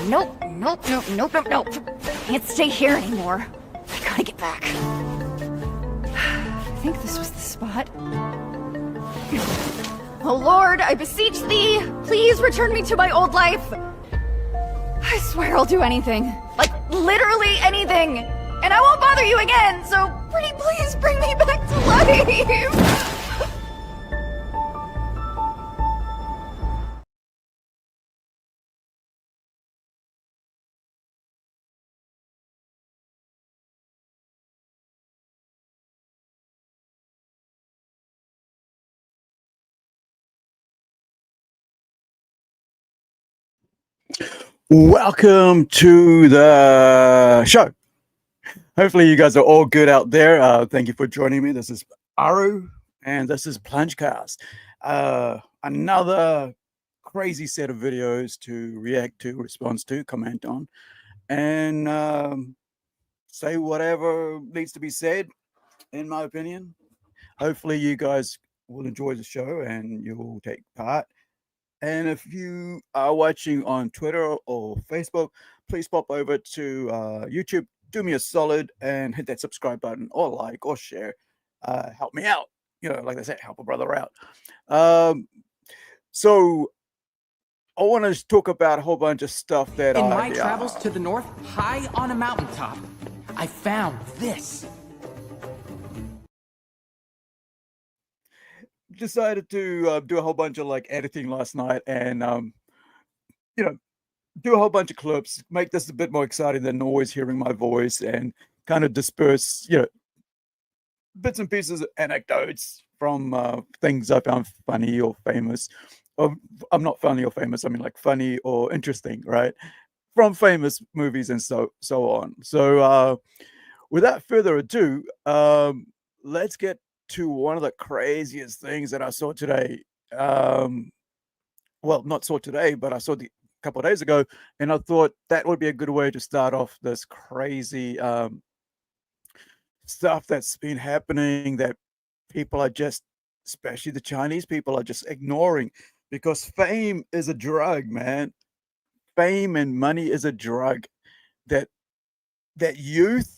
Nope. Can't stay here anymore. I gotta get back. I think this was the spot. Oh Lord, I beseech thee, please return me to my old life. I swear I'll do anything. Like, literally anything. And I won't bother you again, so pretty please bring me back to life. Welcome to the show. Hopefully you guys are all good out there. Thank you for joining me. This is Aru, and this is Plungecast. Another crazy set of videos to react to, respond to, comment on, and say whatever needs to be said, in my opinion. Hopefully you guys will enjoy the show and you'll take part. And if you are watching on Twitter or Facebook, please pop over to YouTube. Do me a solid and hit that subscribe button or like or share. Help me out. You know, like I said, help a brother out. So I want to talk about a whole bunch of stuff that in my travels to the north, high on a mountaintop, I found this. Decided to do a whole bunch of like editing last night and you know, do a whole bunch of clips, make this a bit more exciting than always hearing my voice, and kind of disperse, you know, bits and pieces of anecdotes from things I found funny or famous. Or I'm not funny or famous, I mean like funny or interesting, right? From famous movies and so on. So without further ado, let's get to one of the craziest things that I saw today. Well, not saw today, but I saw a couple of days ago, and I thought that would be a good way to start off this crazy stuff that's been happening that people are just, especially the Chinese people, are just ignoring, because fame is a drug, man. Fame and money is a drug that youth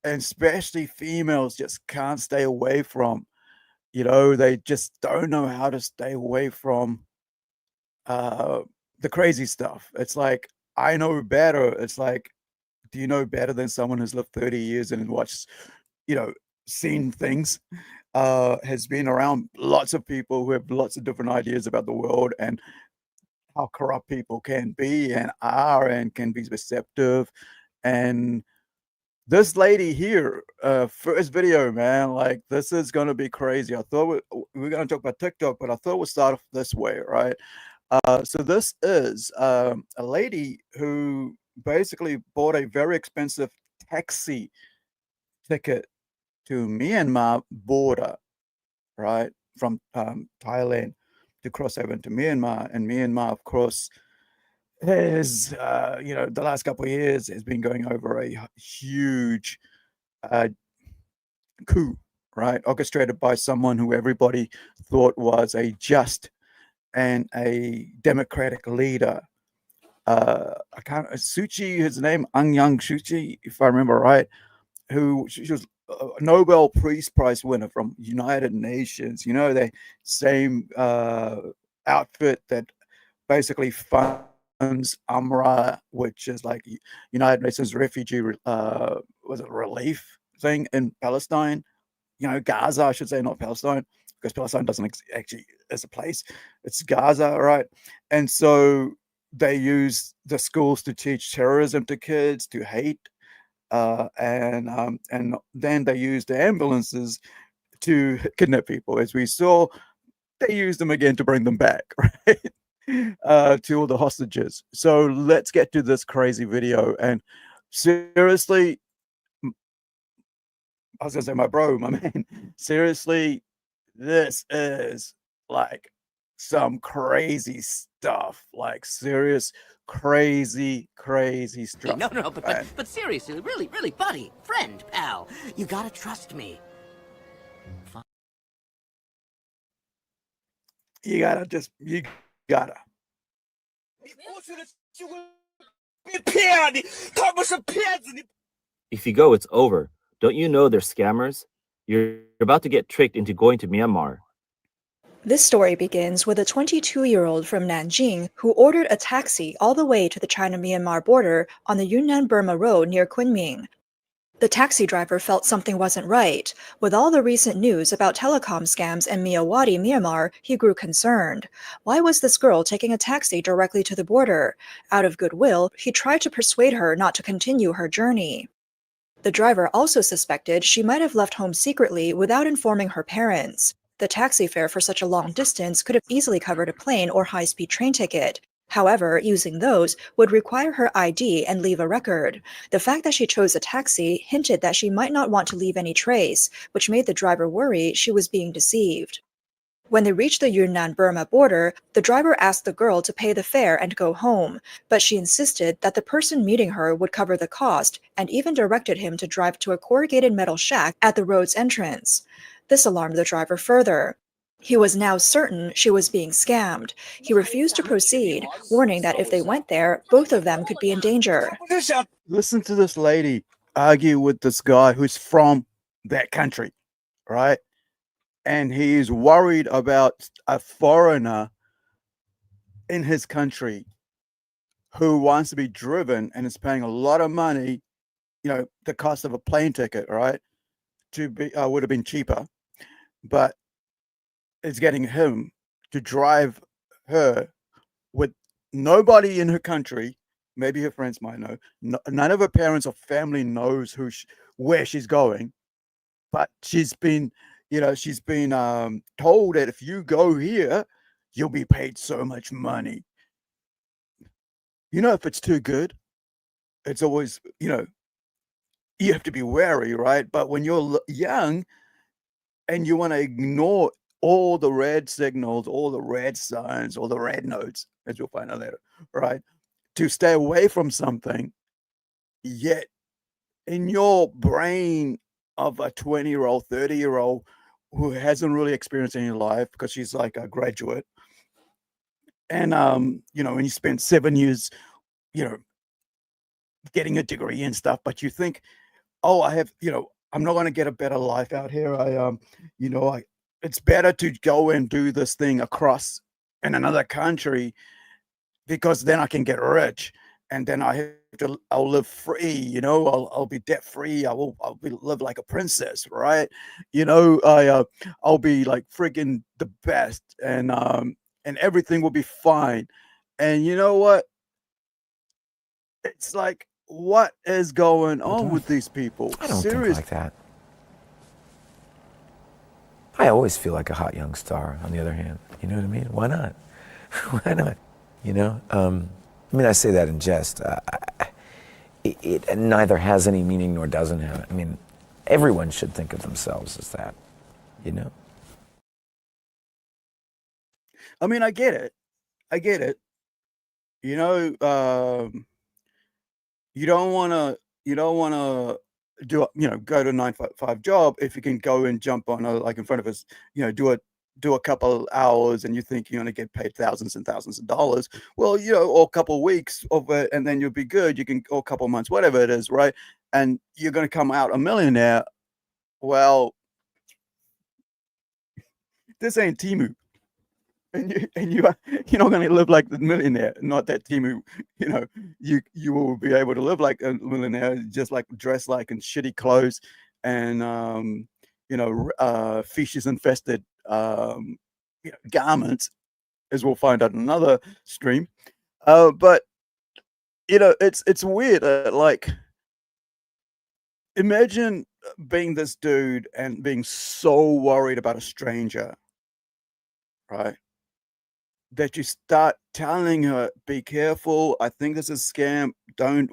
and especially females just can't stay away from. You know, they just don't know how to stay away from the crazy stuff. It's like, I know better. It's like, do you know better than someone who's lived 30 years and watched, you know, seen things, has been around lots of people who have lots of different ideas about the world and how corrupt people can be and are and can be deceptive. And this lady here, first video, man, like this is gonna be crazy. I thought we're gonna talk about TikTok, but I thought we'll start off this way, right? So this is a lady who basically bought a very expensive taxi ticket to Myanmar border, right, from Thailand to cross over into Myanmar. And Myanmar, of course, has you know, the last couple of years has been going over a huge coup, right, orchestrated by someone who everybody thought was a just and a democratic leader. I can't, Suchi, his name, Aung Yang Suchi, if I remember right, who she was a Nobel Peace Prize winner from United Nations. You know, the same outfit that basically funds UMRA, which is like United Nations refugee was it relief thing in Palestine? You know, Gaza, I should say, not Palestine, because Palestine doesn't actually as a place. It's Gaza, right? And so they use the schools to teach terrorism to kids, to hate, and then they use the ambulances to kidnap people. As we saw, they use them again to bring them back, right? To all the hostages. So let's get to this crazy video. And seriously, I was gonna say my bro, my man, seriously, this is like some crazy stuff, like serious crazy stuff. No, but seriously, really, buddy, friend, pal, you gotta trust me. You gotta. If you go, it's over. Don't you know they're scammers? You're about to get tricked into going to Myanmar. This story begins with a 22-year-old from Nanjing who ordered a taxi all the way to the China-Myanmar border on the Yunnan-Burma road near Kunming. The taxi driver felt something wasn't right. With all the recent news about telecom scams in Myawaddy, Myanmar, he grew concerned. Why was this girl taking a taxi directly to the border? Out of goodwill, he tried to persuade her not to continue her journey. The driver also suspected she might have left home secretly without informing her parents. The taxi fare for such a long distance could have easily covered a plane or high-speed train ticket. However, using those would require her ID and leave a record. The fact that she chose a taxi hinted that she might not want to leave any trace, which made the driver worry she was being deceived. When they reached the Yunnan-Burma border, the driver asked the girl to pay the fare and go home, but she insisted that the person meeting her would cover the cost and even directed him to drive to a corrugated metal shack at the road's entrance. This alarmed the driver further. He was now certain she was being scammed. He refused to proceed, warning that if they went there, both of them could be in danger. Listen to this lady argue with this guy who's from that country, right? And he's worried about a foreigner in his country who wants to be driven and is paying a lot of money, the cost of a plane ticket, right? To be would have been cheaper, but it's getting him to drive her with nobody in her country. Maybe her friends might know. None of her parents or family knows where she's going, but she's been told that if you go here, you'll be paid so much money. If it's too good, it's always, you have to be wary, right? But when you're young and you want to ignore all the red signals, all the red signs, all the red notes, as you'll find out later, right? To stay away from something, yet in your brain of a 20-year-old, 30-year-old who hasn't really experienced any life because she's like a graduate, and when you spend 7 years, getting a degree and stuff, but you think, oh, I have, I'm not going to get a better life out here. It's better to go and do this thing across in another country because then I can get rich and then I'll live free, I'll be debt free. I'll live like a princess, right? I'll be like friggin' the best and everything will be fine. And you know what? It's like, what is going on with these people? I don't think like that. I always feel like a hot young star, on the other hand. You know what I mean? Why not? Why not? I say that in jest. It neither has any meaning nor doesn't have it. I mean, everyone should think of themselves as that, I mean, I get it. You don't want to do go to a 9 to 5 job if you can go and jump on like in front of us, do a couple hours and you think you're going to get paid thousands and thousands of dollars. Well, or a couple of weeks of it and then you'll be good. You can, or a couple of months, whatever it is, right? And you're going to come out a millionaire. Well, this ain't Timu. And you're not going to live like the millionaire, not that Timu. You will be able to live like a millionaire, just like dress like in shitty clothes and fishes infested garments, as we'll find out in another stream. But it's weird. Like, imagine being this dude and being so worried about a stranger, right? That you start telling her, be careful, I think this is a scam, don't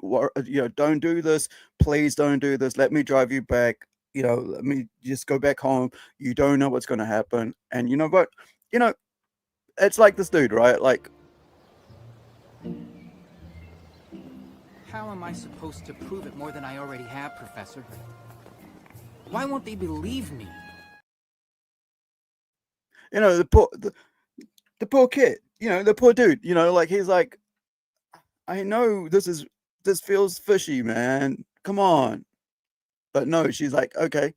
do this, please don't do this, let me drive you back, let me just go back home, you don't know what's going to happen. And it's like this dude, right? Like, How am I supposed to prove it more than I already have, Professor? Why won't they believe me? the poor kid, the poor dude, like he's like, I know this is this feels fishy, man. Come on. But no, she's like, okay.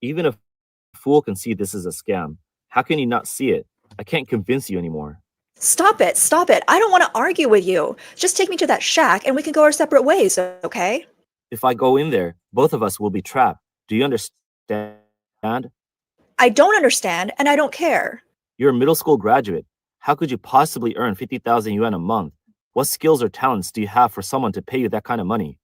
Even a fool can see this is a scam. How can you not see it? I can't convince you anymore. Stop it, stop it. I don't want to argue with you. Just take me to that shack and we can go our separate ways, okay? If I go in there, both of us will be trapped. Do you understand? I don't understand and I don't care. You're a middle school graduate. How could you possibly earn 50,000 yuan a month? What skills or talents do you have for someone to pay you that kind of money?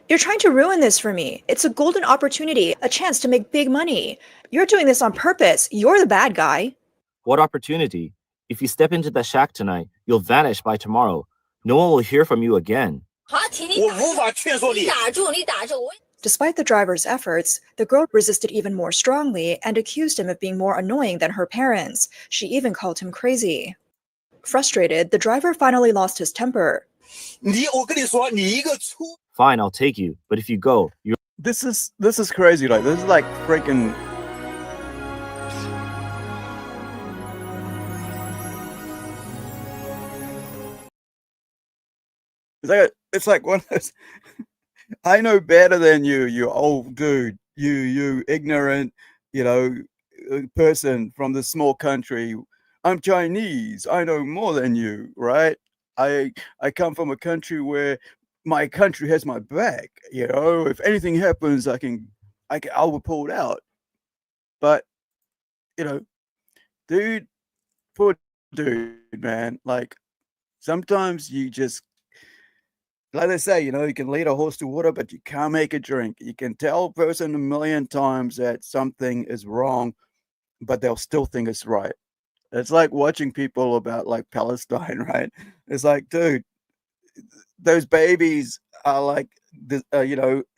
You're trying to ruin this for me. It's a golden opportunity, a chance to make big money. You're doing this on purpose. You're the bad guy. What opportunity? If you step into that shack tonight, you'll vanish by tomorrow. No one will hear from you again. Despite the driver's efforts, the girl resisted even more strongly and accused him of being more annoying than her parents. She even called him crazy. Frustrated, the driver finally lost his temper. Fine, I'll take you. But if you go, you're This is crazy. Like, this is like freaking. It's like one of those. I know better than you, you old dude. You ignorant, person from the small country. I'm Chinese. I know more than you, right? I come from a country where my country has my back. If anything happens, I will pull it out. But dude, poor dude, man. Like, sometimes you just, like they say, you can lead a horse to water, but you can't make it drink. You can tell a person a million times that something is wrong, but they'll still think it's right. It's like watching people about like Palestine, right? It's like, dude, those babies are like,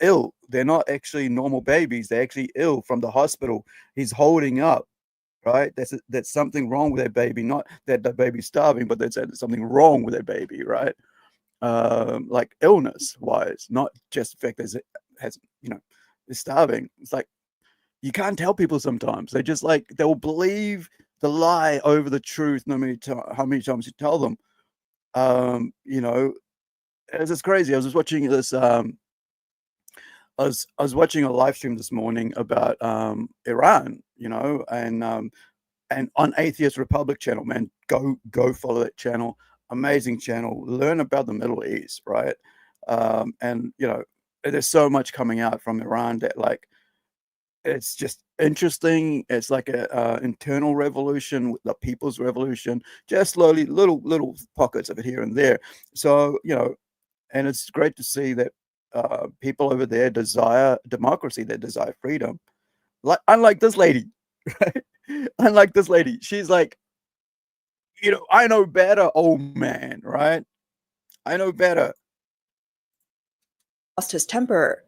ill. They're not actually normal babies. They're actually ill from the hospital. He's holding up, right? That's something wrong with their baby. Not that the baby's starving, but there's something wrong with their baby, right? Like illness wise, not just the fact that is starving. It's like, you can't tell people sometimes. They just like, they'll believe the lie over the truth no matter how many times you tell them. It's just crazy. I was just watching this I was watching a live stream this morning about Iran, and on Atheist Republic channel, man, go follow that channel. Amazing channel. Learn about the Middle East, right? And there's so much coming out from Iran that, like, it's just interesting. It's like a internal revolution, the people's revolution, just slowly, little pockets of it here and there. So and it's great to see that people over there desire democracy, they desire freedom. Like, unlike this lady, right? Unlike this lady, she's like, I know better, old man, right? I know better. Lost his temper.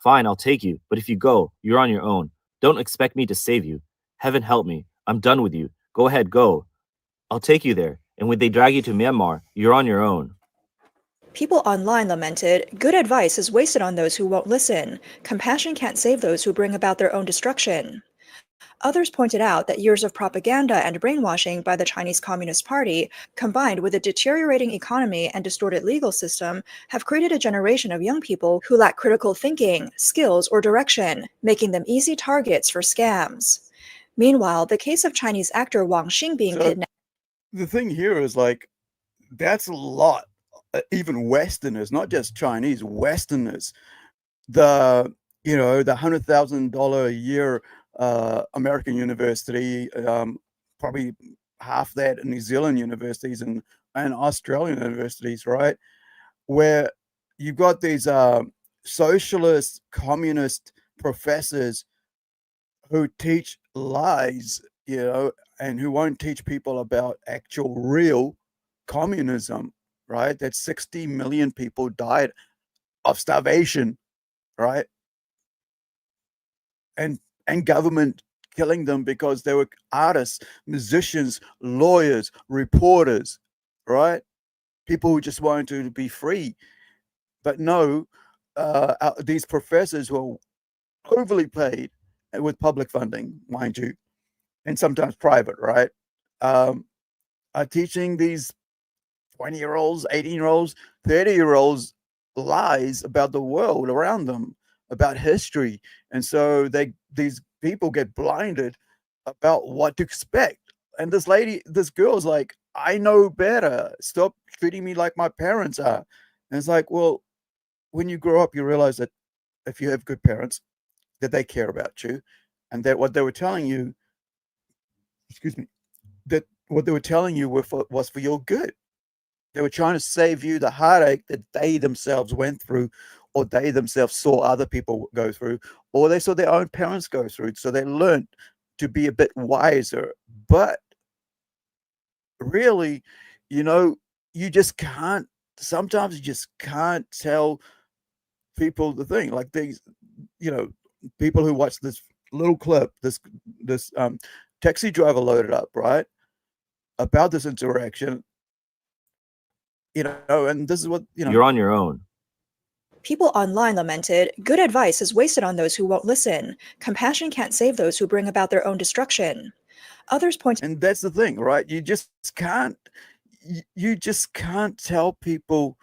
fine, I'll take you. But if you go, you're on your own. Don't expect me to save you. Heaven help me. I'm done with you. Go ahead, go. I'll take you there. And when they drag you to Myanmar, you're on your own. People online lamented, good advice is wasted on those who won't listen. Compassion can't save those who bring about their own destruction. Others pointed out that years of propaganda and brainwashing by the Chinese Communist Party, combined with a deteriorating economy and distorted legal system, have created a generation of young people who lack critical thinking, skills, or direction, making them easy targets for scams. Meanwhile, the case of Chinese actor Wang Xing being kidnapped. The thing here is, like, that's a lot. Even Westerners, not just Chinese, Westerners. The $100,000 a year American university, probably half that in New Zealand universities and Australian universities, right? Where you've got these socialist, communist professors who teach lies, and who won't teach people about actual real communism, right? That 60 million people died of starvation, right? And government killing them because they were artists, musicians, lawyers, reporters, right? People who just wanted to be free. But no, these professors were overly paid with public funding, mind you, and sometimes private, right? Are teaching these 20-year-olds, 18-year-olds, 30-year-olds lies about the world around them, about history. And so these people get blinded about what to expect. And this girl's like, I know better. Stop treating me like my parents are. And it's like, well, when you grow up, you realize that if you have good parents, that they care about you, and that what they were telling you, excuse me, that what they were telling you was for your good. They were trying to save you the heartache that they themselves went through, or they themselves saw other people go through, or they saw their own parents go through. So they learned to be a bit wiser. But really, you know, you just can't, sometimes you just can't tell people the thing. Like these, you know, people who watch this little clip, this taxi driver loaded up, right, about this interaction, you know, and this is what, you know. You're on your own. People online lamented, good advice is wasted on those who won't listen. Compassion can't save those who bring about their own destruction. Others pointed. And that's the thing, right? You just can't tell people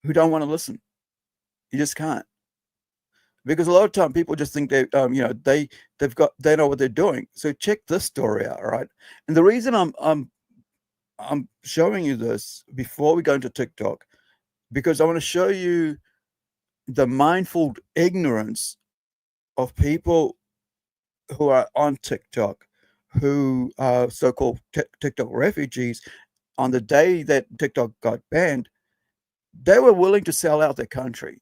who don't want to listen. You just can't. Because a lot of time people just think they they know what they're doing. So check this story out, right? And the reason I'm showing you this before we go into TikTok, because I want to show you the mindful ignorance of people who are on TikTok, who are so-called TikTok refugees. On the day that TikTok got banned, they were willing to sell out their country.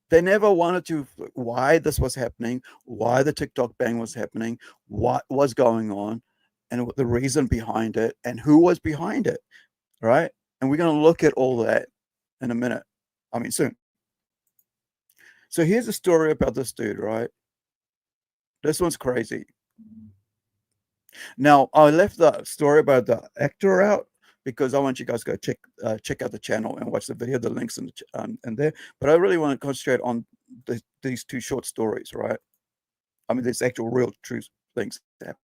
They never wanted to, why this was happening, why the TikTok ban was happening, what was going on, and the reason behind it, and who was behind it, right? And we're going to look at all that in a minute. I mean, soon. So here's a story about this dude, right? This one's crazy. Now, I left the story about the actor out because I want you guys to go check out the channel and watch the video. The links in there. But I really want to concentrate on these two short stories, right? I mean, there's actual real true things that happen.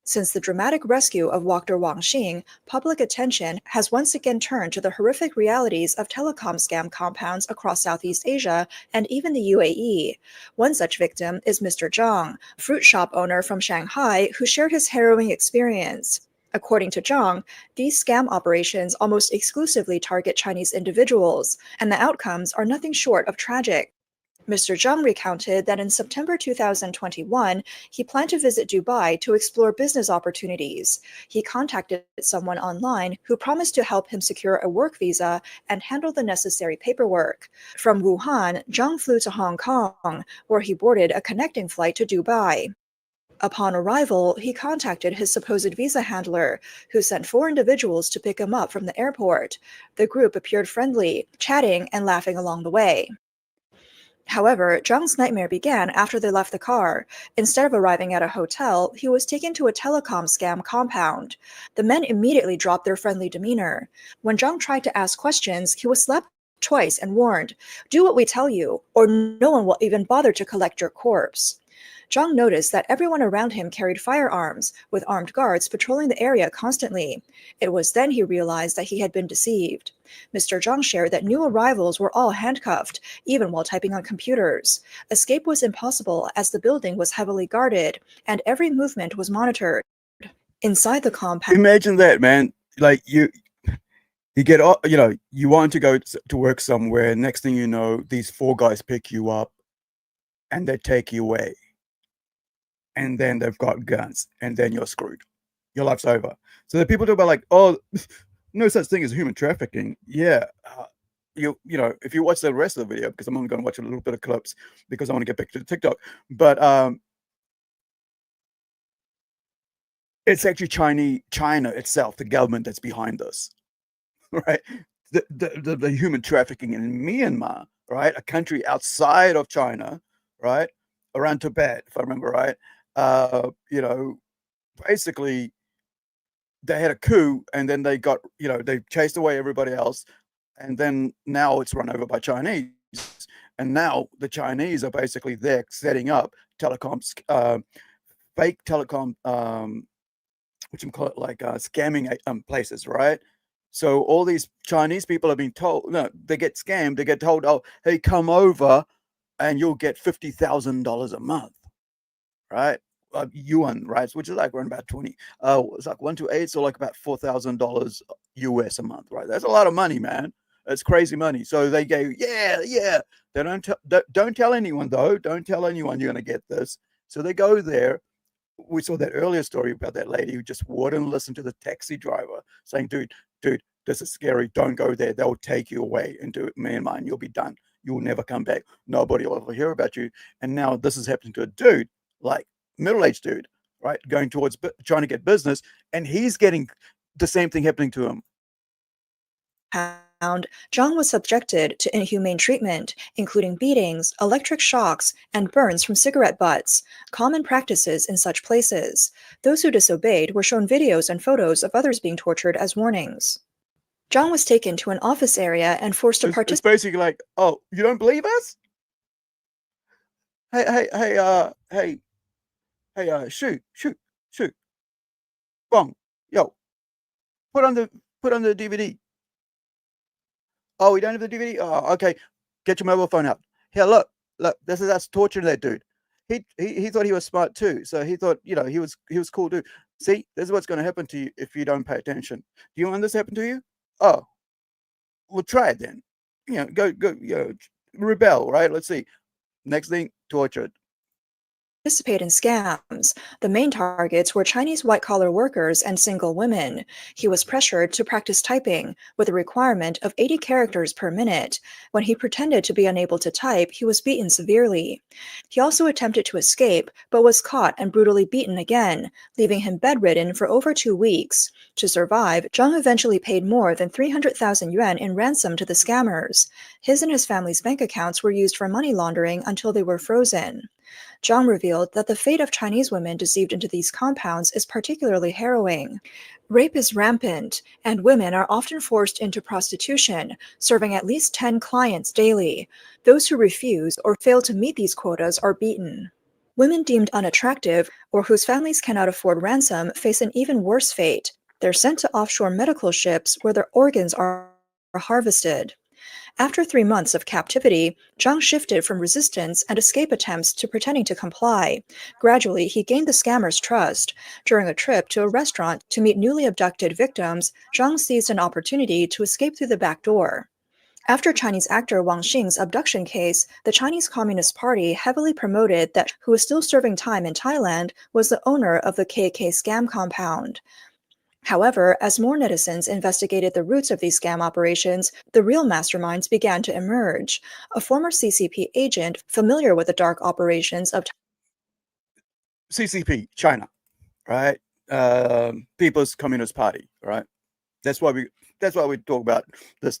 Since the dramatic rescue of Dr. Wang Xing, public attention has once again turned to the horrific realities of telecom scam compounds across Southeast Asia and even the UAE. One such victim is Mr. Zhang, a fruit shop owner from Shanghai who shared his harrowing experience. According to Zhang, these scam operations almost exclusively target Chinese individuals, and the outcomes are nothing short of tragic. Mr. Zhang recounted that in September 2021, he planned to visit Dubai to explore business opportunities. He contacted someone online who promised to help him secure a work visa and handle the necessary paperwork. From Wuhan, Zhang flew to Hong Kong, where he boarded a connecting flight to Dubai. Upon arrival, he contacted his supposed visa handler, who sent 4 individuals to pick him up from the airport. The group appeared friendly, chatting and laughing along the way. However, Zhang's nightmare began after they left the car. Instead of arriving at a hotel, he was taken to a telecom scam compound. The men immediately dropped their friendly demeanor. When Zhang tried to ask questions, he was slapped twice and warned, "Do what we tell you, or no one will even bother to collect your corpse." Zhang noticed that everyone around him carried firearms, with armed guards patrolling the area constantly. It was then he realized that he had been deceived. Mr. Zhang shared that new arrivals were all handcuffed, even while typing on computers. Escape was impossible as the building was heavily guarded, and every movement was monitored. Inside the compound... Imagine that, man. Like, you get, you want to go to work somewhere, next thing you know, these 4 guys pick you up, and they take you away. And then they've got guns, and then you're screwed. Your life's over. So the people talk about like, oh, no such thing as human trafficking. Yeah, you know, if you watch the rest of the video, because I'm only going to watch a little bit of clips because I want to get back to the TikTok. But it's actually China itself, the government that's behind this, right? The human trafficking in Myanmar, right? A country outside of China, right? Around Tibet, if I remember right. Basically they had a coup, and then they got, they chased away everybody else, and then now it's run over by Chinese, and now the Chinese are basically there setting up fake telecom which I'm call it like scamming places, right? So all these Chinese people have been told, no, they get scammed. They get told, oh, hey, come over, and you'll get $50,000 a month, right? Yuan, right? Which is like around about 20. It's like 1 to 8, so like about $4,000 US a month, right? That's a lot of money, man. It's crazy money. So they go, yeah, yeah. They don't tell anyone though. Don't tell anyone you're gonna get this. So they go there. We saw that earlier story about that lady who just wouldn't listen to the taxi driver, saying, dude, this is scary. Don't go there. They'll take you away into Myanmar and you'll be done. You'll never come back. Nobody will ever hear about you. And now this is happening to a dude, like middle-aged dude, right? Going towards trying to get business, and he's getting the same thing happening to him. Zhang was subjected to inhumane treatment, including beatings, electric shocks, and burns from cigarette butts, common practices in such places. Those who disobeyed were shown videos and photos of others being tortured as warnings. Zhang was taken to an office area and forced to participate. It's basically like, oh, you don't believe us? Hey, shoot. Bong, yo, put on the DVD. Oh, we don't have the DVD? Oh, okay. Get your mobile phone out. Here, look, this is us torturing that dude. He thought he was smart too. So he thought, he was cool dude. See, this is what's going to happen to you if you don't pay attention. Do you want this to happen to you? Oh, well, try it then. Go, rebel, right? Let's see. Next thing, tortured. Participate in scams. The main targets were Chinese white-collar workers and single women. He was pressured to practice typing, with a requirement of 80 characters per minute. When he pretended to be unable to type, he was beaten severely. He also attempted to escape, but was caught and brutally beaten again, leaving him bedridden for over 2 weeks. To survive, Zhang eventually paid more than 300,000 yuan in ransom to the scammers. His and his family's bank accounts were used for money laundering until they were frozen. Zhang revealed that the fate of Chinese women deceived into these compounds is particularly harrowing. Rape is rampant, and women are often forced into prostitution, serving at least 10 clients daily. Those who refuse or fail to meet these quotas are beaten. Women deemed unattractive or whose families cannot afford ransom face an even worse fate. They're sent to offshore medical ships where their organs are harvested. After 3 months of captivity, Zhang shifted from resistance and escape attempts to pretending to comply. Gradually, he gained the scammers' trust. During a trip to a restaurant to meet newly abducted victims, Zhang seized an opportunity to escape through the back door. After Chinese actor Wang Xing's abduction case, the Chinese Communist Party heavily promoted that who was still serving time in Thailand was the owner of the KK scam compound. However, as more netizens investigated the roots of these scam operations, the real masterminds began to emerge. A former CCP agent familiar with the dark operations of CCP, China, right? People's Communist Party, right? That's why we talk about this.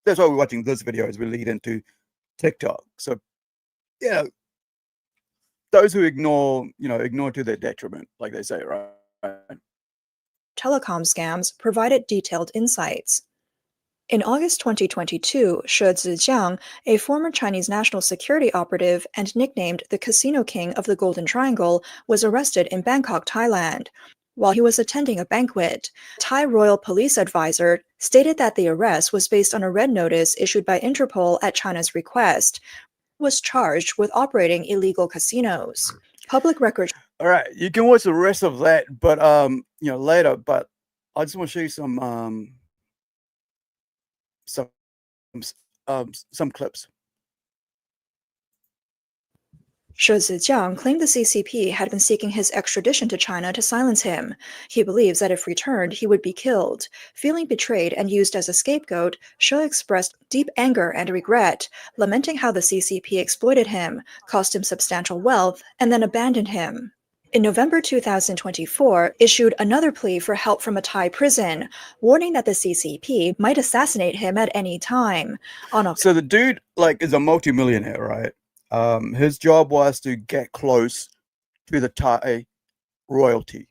That's why we're watching this video as we lead into TikTok. So, those who ignore to their detriment, like they say, right? telecom scams provided detailed insights. In August 2022, She Zijiang, a former Chinese national security operative and nicknamed the Casino King of the Golden Triangle, was arrested in Bangkok, Thailand. While he was attending a banquet, Thai Royal Police advisor stated that the arrest was based on a red notice issued by Interpol at China's request. He was charged with operating illegal casinos. Public records. All right, you can watch the rest of that, but later. But I just want to show you some clips. She Zijiang claimed the CCP had been seeking his extradition to China to silence him. He believes that if returned, he would be killed. Feeling betrayed and used as a scapegoat, She expressed deep anger and regret, lamenting how the CCP exploited him, cost him substantial wealth, and then abandoned him. In November 2024, issued another plea for help from a Thai prison, warning that the CCP might assassinate him at any time. So the dude, is a multimillionaire, right? His job was to get close to the Thai royalty,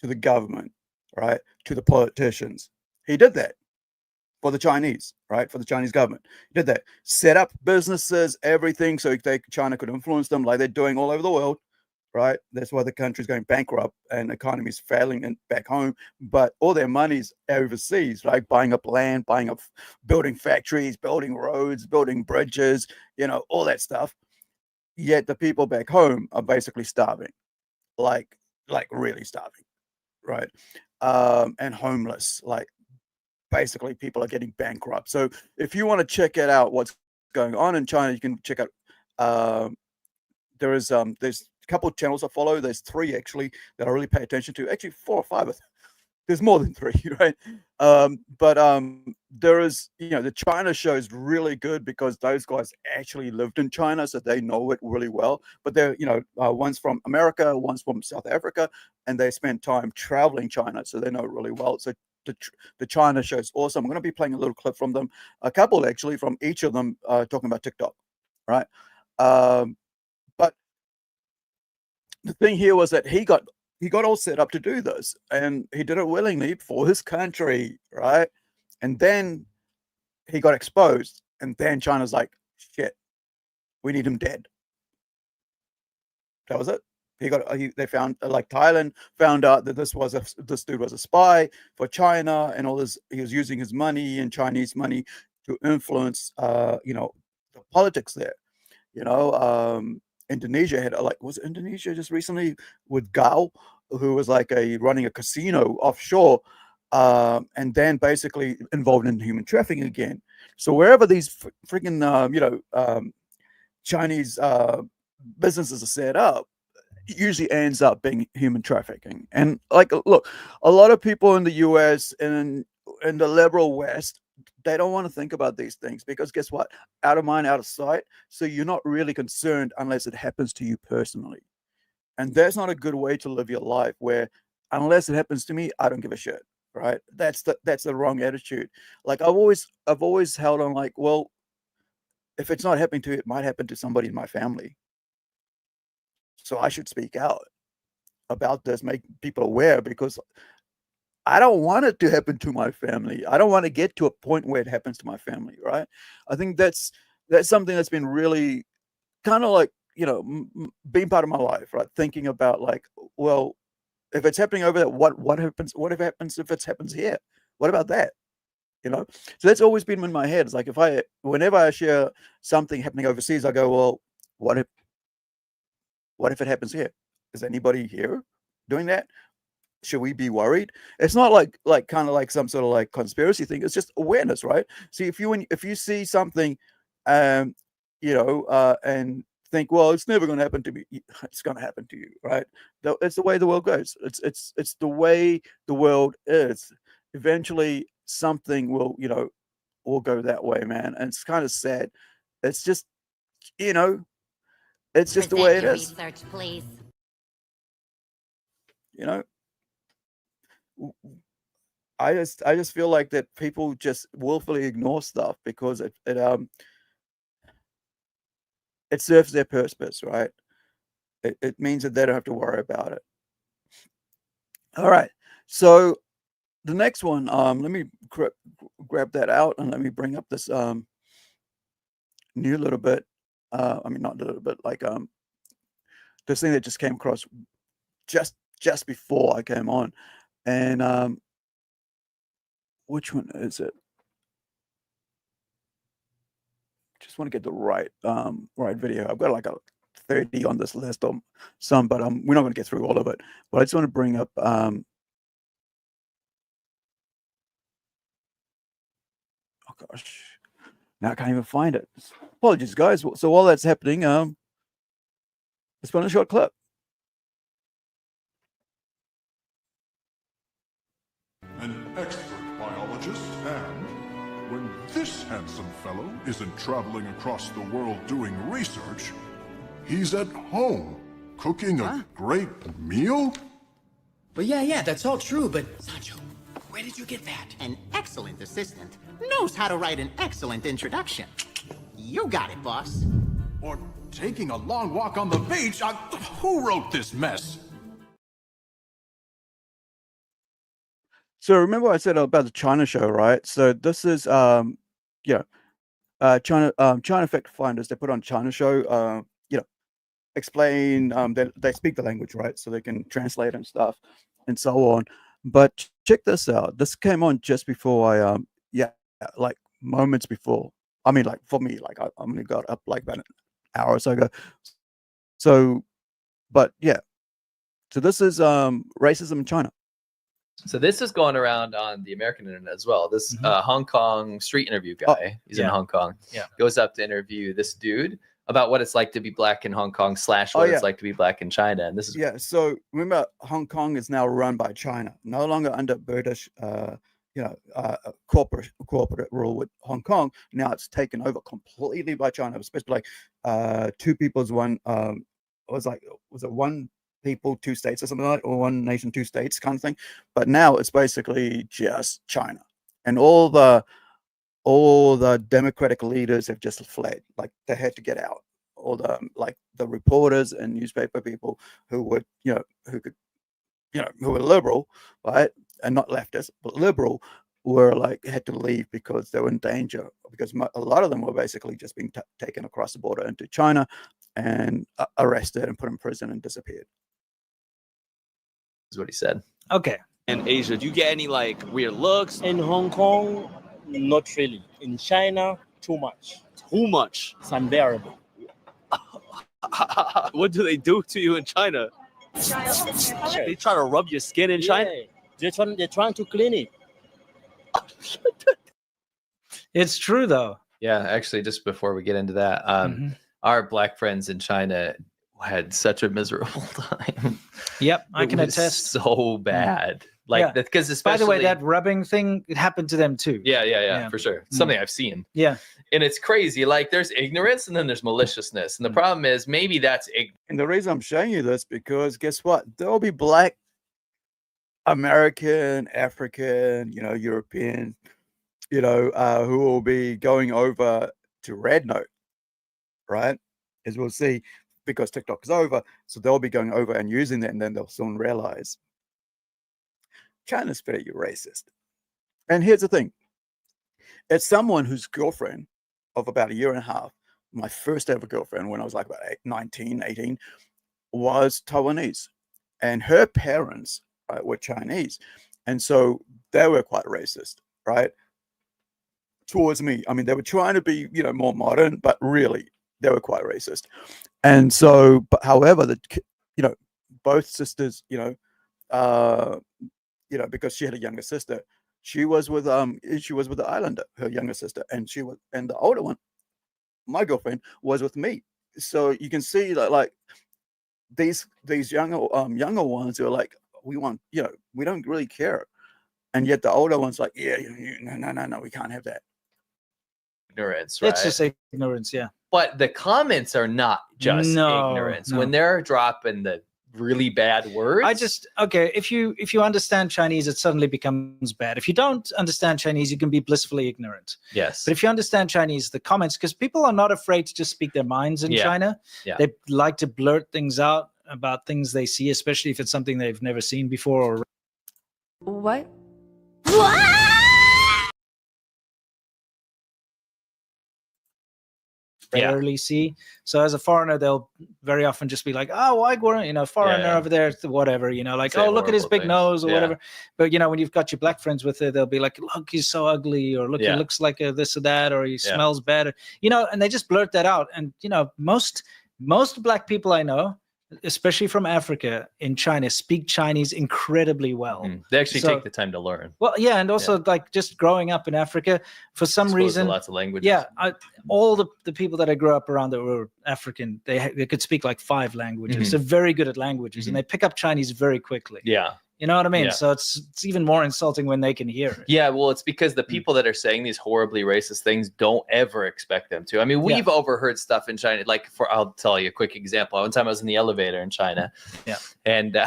to the government, right? To the politicians. He did that for the Chinese, right? For the Chinese government. He did that. Set up businesses, everything, so China could influence them like they're doing all over the world. right? That's why the country's going bankrupt and the economy's failing and back home. But all their money's overseas, right? Buying up land, building factories, building roads, building bridges, all that stuff. Yet the people back home are basically starving, like really starving, right? And homeless, like basically people are getting bankrupt. So if you want to check it out, what's going on in China, you can check out. There's a couple of channels I follow. There's 3 actually that I really pay attention to. Actually, 4 or 5. There's more than 3, right? But there is, the China show is really good because those guys actually lived in China, so they know it really well. But they're, one's from America, one's from South Africa, and they spend time traveling China, so they know it really well. So the China show is awesome. I'm going to be playing a little clip from them, a couple actually from each of them talking about TikTok, right? But the thing here was that he got all set up to do this, and he did it willingly for his country, right? And then he got exposed, and then China's like, shit, we need him dead. That was it. They found, like Thailand found out that this dude was a spy for China, and all this. He was using his money and Chinese money to influence, the politics there. Indonesia had was Indonesia just recently with Gao, who was like running a casino offshore, and then basically involved in human trafficking again. So wherever these freaking Chinese businesses are set up, it usually ends up being human trafficking. And like, look, a lot of people in the US and in the liberal West, they don't want to think about these things because guess what? Out of mind, out of sight. So you're not really concerned unless it happens to you personally. And that's not a good way to live your life, where unless it happens to me, I don't give a shit, right? That's the wrong attitude. Like I've always held on, like, well, if it's not happening to you, it might happen to somebody in my family. So I should speak out about this, make people aware, because I don't want it to happen to my family. I don't want to get to a point where it happens to my family, right? I think that's something that's been really kind of like, being part of my life, right? Thinking about like, well, if it's happening over there, what happens? What if it happens here? What about that? So that's always been in my head. It's like whenever I share something happening overseas, I go, well, what if it happens here? Is anybody here doing that? Should we be worried? It's not like kind of like some sort of like conspiracy thing. It's just awareness, right? See, if you see something, and think, well, it's never going to happen to me. It's going to happen to you, right? It's the way the world goes. It's the way the world is. Eventually, something will go that way, man. And it's kind of sad. It's just, it's just the way it is. Research, please. I just feel like that people just willfully ignore stuff because it serves their purpose, right? It means that they don't have to worry about it. All right. So the next one, let me grab that out and let me bring up this new little bit. I mean, not a little bit, like this thing that just came across just before I came on, and which one is it? Just want to get the right video. I've got like a 30 on this list of some, but we're not going to get through all of it. But I just want to bring up oh gosh, now I can't even find it. Apologies, guys. So while that's happening, let's put in a short clip. An expert biologist, and when this handsome fellow isn't traveling across the world doing research, he's at home cooking a great meal? But yeah, that's all true, but Sancho, where did you get that? An excellent assistant knows how to write an excellent introduction. You got it, boss. Or taking a long walk on the beach? Who wrote this mess? So remember I said about the China show, right? So this is China Fact Finders. They put on China show. explain. They speak the language, right? So they can translate and stuff, and so on. But check this out. This came on just before I yeah, like moments before. I mean, like for me, like I only got up like about an hour or so ago. So, but yeah. So this is racism in China. So this is going around on the American internet as well. This Hong Kong street interview guy, he's in Hong Kong, goes up to interview this dude about what it's like to be black in Hong Kong / what it's like to be black in China. And this is so remember, Hong Kong is now run by China, no longer under British corporate rule with Hong Kong. Now it's taken over completely by China, especially like two people's one was it one people, two states or something like that, or one nation, two states kind of thing. But now it's basically just China, and all the democratic leaders have just fled. Like they had to get out. All the the reporters and newspaper people who would who were liberal, right, and not leftist but liberal, were had to leave because they were in danger, because a lot of them were basically just being taken across the border into China and arrested and put in prison and disappeared. Is what he said. Okay. In Asia, do you get any like weird looks? In Hong Kong, not really. In China, too much. Too much. It's unbearable. What do they do to you in China? They try to rub your skin in China? They're trying to clean it. It's true though. Yeah, actually, just before we get into that, our black friends in China had such a miserable time. Yep, I can It was attest. so bad. Like that, because especially, by the way, that rubbing thing, it happened to them too. Yeah, for sure. Something I've seen. Yeah. And it's crazy. Like there's ignorance and then there's maliciousness. And the problem is maybe that's ignorance. And the reason I'm showing you this, because guess what? There will be black, American, African, European, who will be going over to Red Note, right? As we'll see, because TikTok is over. So they'll be going over and using that, and then they'll soon realize China's pretty racist. And here's the thing. It's someone whose girlfriend of about a year and a half, my first ever girlfriend when I was like about 19, 18, was Taiwanese. And her parents, right, were Chinese. And so they were quite racist, right, towards me. I mean, they were trying to be, more modern, but really they were quite racist. And so, but however, both sisters, because she had a younger sister, she was with the Islander, her younger sister, and the older one, my girlfriend, was with me. So you can see that like these younger ones are like, we want, we don't really care, and yet the older ones like, no, we can't have that. Ignorance, right? It's just ignorance, yeah. But the comments are not just ignorance. No. When they're dropping the really bad words, if you understand Chinese, it suddenly becomes bad. If you don't understand Chinese, you can be blissfully ignorant. Yes. But if you understand Chinese, the comments, because people are not afraid to just speak their minds in China. Yeah. They like to blurt things out about things they see, especially if it's something they've never seen before. Or What? rarely see. So as a foreigner, they'll very often just be like, oh, white foreigner over there, whatever, like, Say oh, look at his horrible big things. nose or whatever. But when you've got your black friends with it, they'll be like, look, he's so ugly, or look, he looks like this or that, or he smells bad, and they just blurt that out. And most black people I know, especially from Africa in China, speak Chinese incredibly well. They actually take the time to learn. Well, yeah, and also like just growing up in Africa, for some Exposed to reason, lots of languages. Yeah, all the people that I grew up around that were African, they could speak like 5 languages. They're very good at languages, and they pick up Chinese very quickly. Yeah. You know what I mean? Yeah. So it's even more insulting when they can hear it. Yeah, well, it's because the people that are saying these horribly racist things don't ever expect them to. I mean, we've overheard stuff in China. Like, I'll tell you a quick example. One time I was in the elevator in China. Yeah. And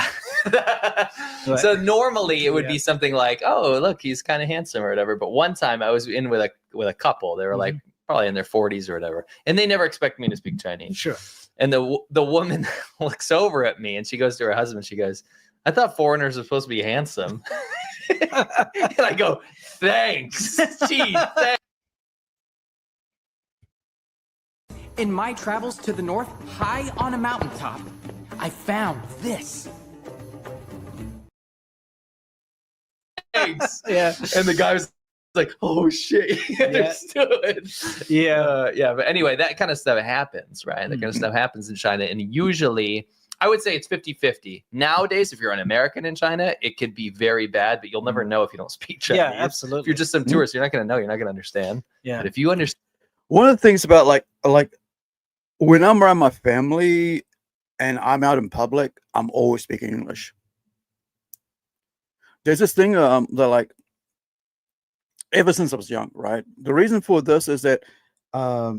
so normally it would be something like, oh, look, he's kind of handsome or whatever. But one time I was in with a couple. They were like probably in their 40s or whatever. And they never expect me to speak Chinese. Sure. And the woman looks over at me and she goes to her husband. She goes, I thought foreigners were supposed to be handsome. And I go, thanks. Gee, thanks. In my travels to the north, high on a mountaintop, I found this. Thanks. Yeah. And the guy was like, oh shit, he understood. Yeah. But anyway, that kind of stuff happens, right? That kind of stuff happens in China. And usually, I would say it's 50-50. Nowadays, if you're an American in China, it could be very bad, but you'll never know if you don't speak Chinese. Yeah, absolutely. If you're just some tourist, you're not going to know. You're not going to understand. Yeah. But if you understand. One of the things about like when I'm around my family and I'm out in public, I'm always speaking English. There's this thing that like ever since I was young, right? The reason for this is that I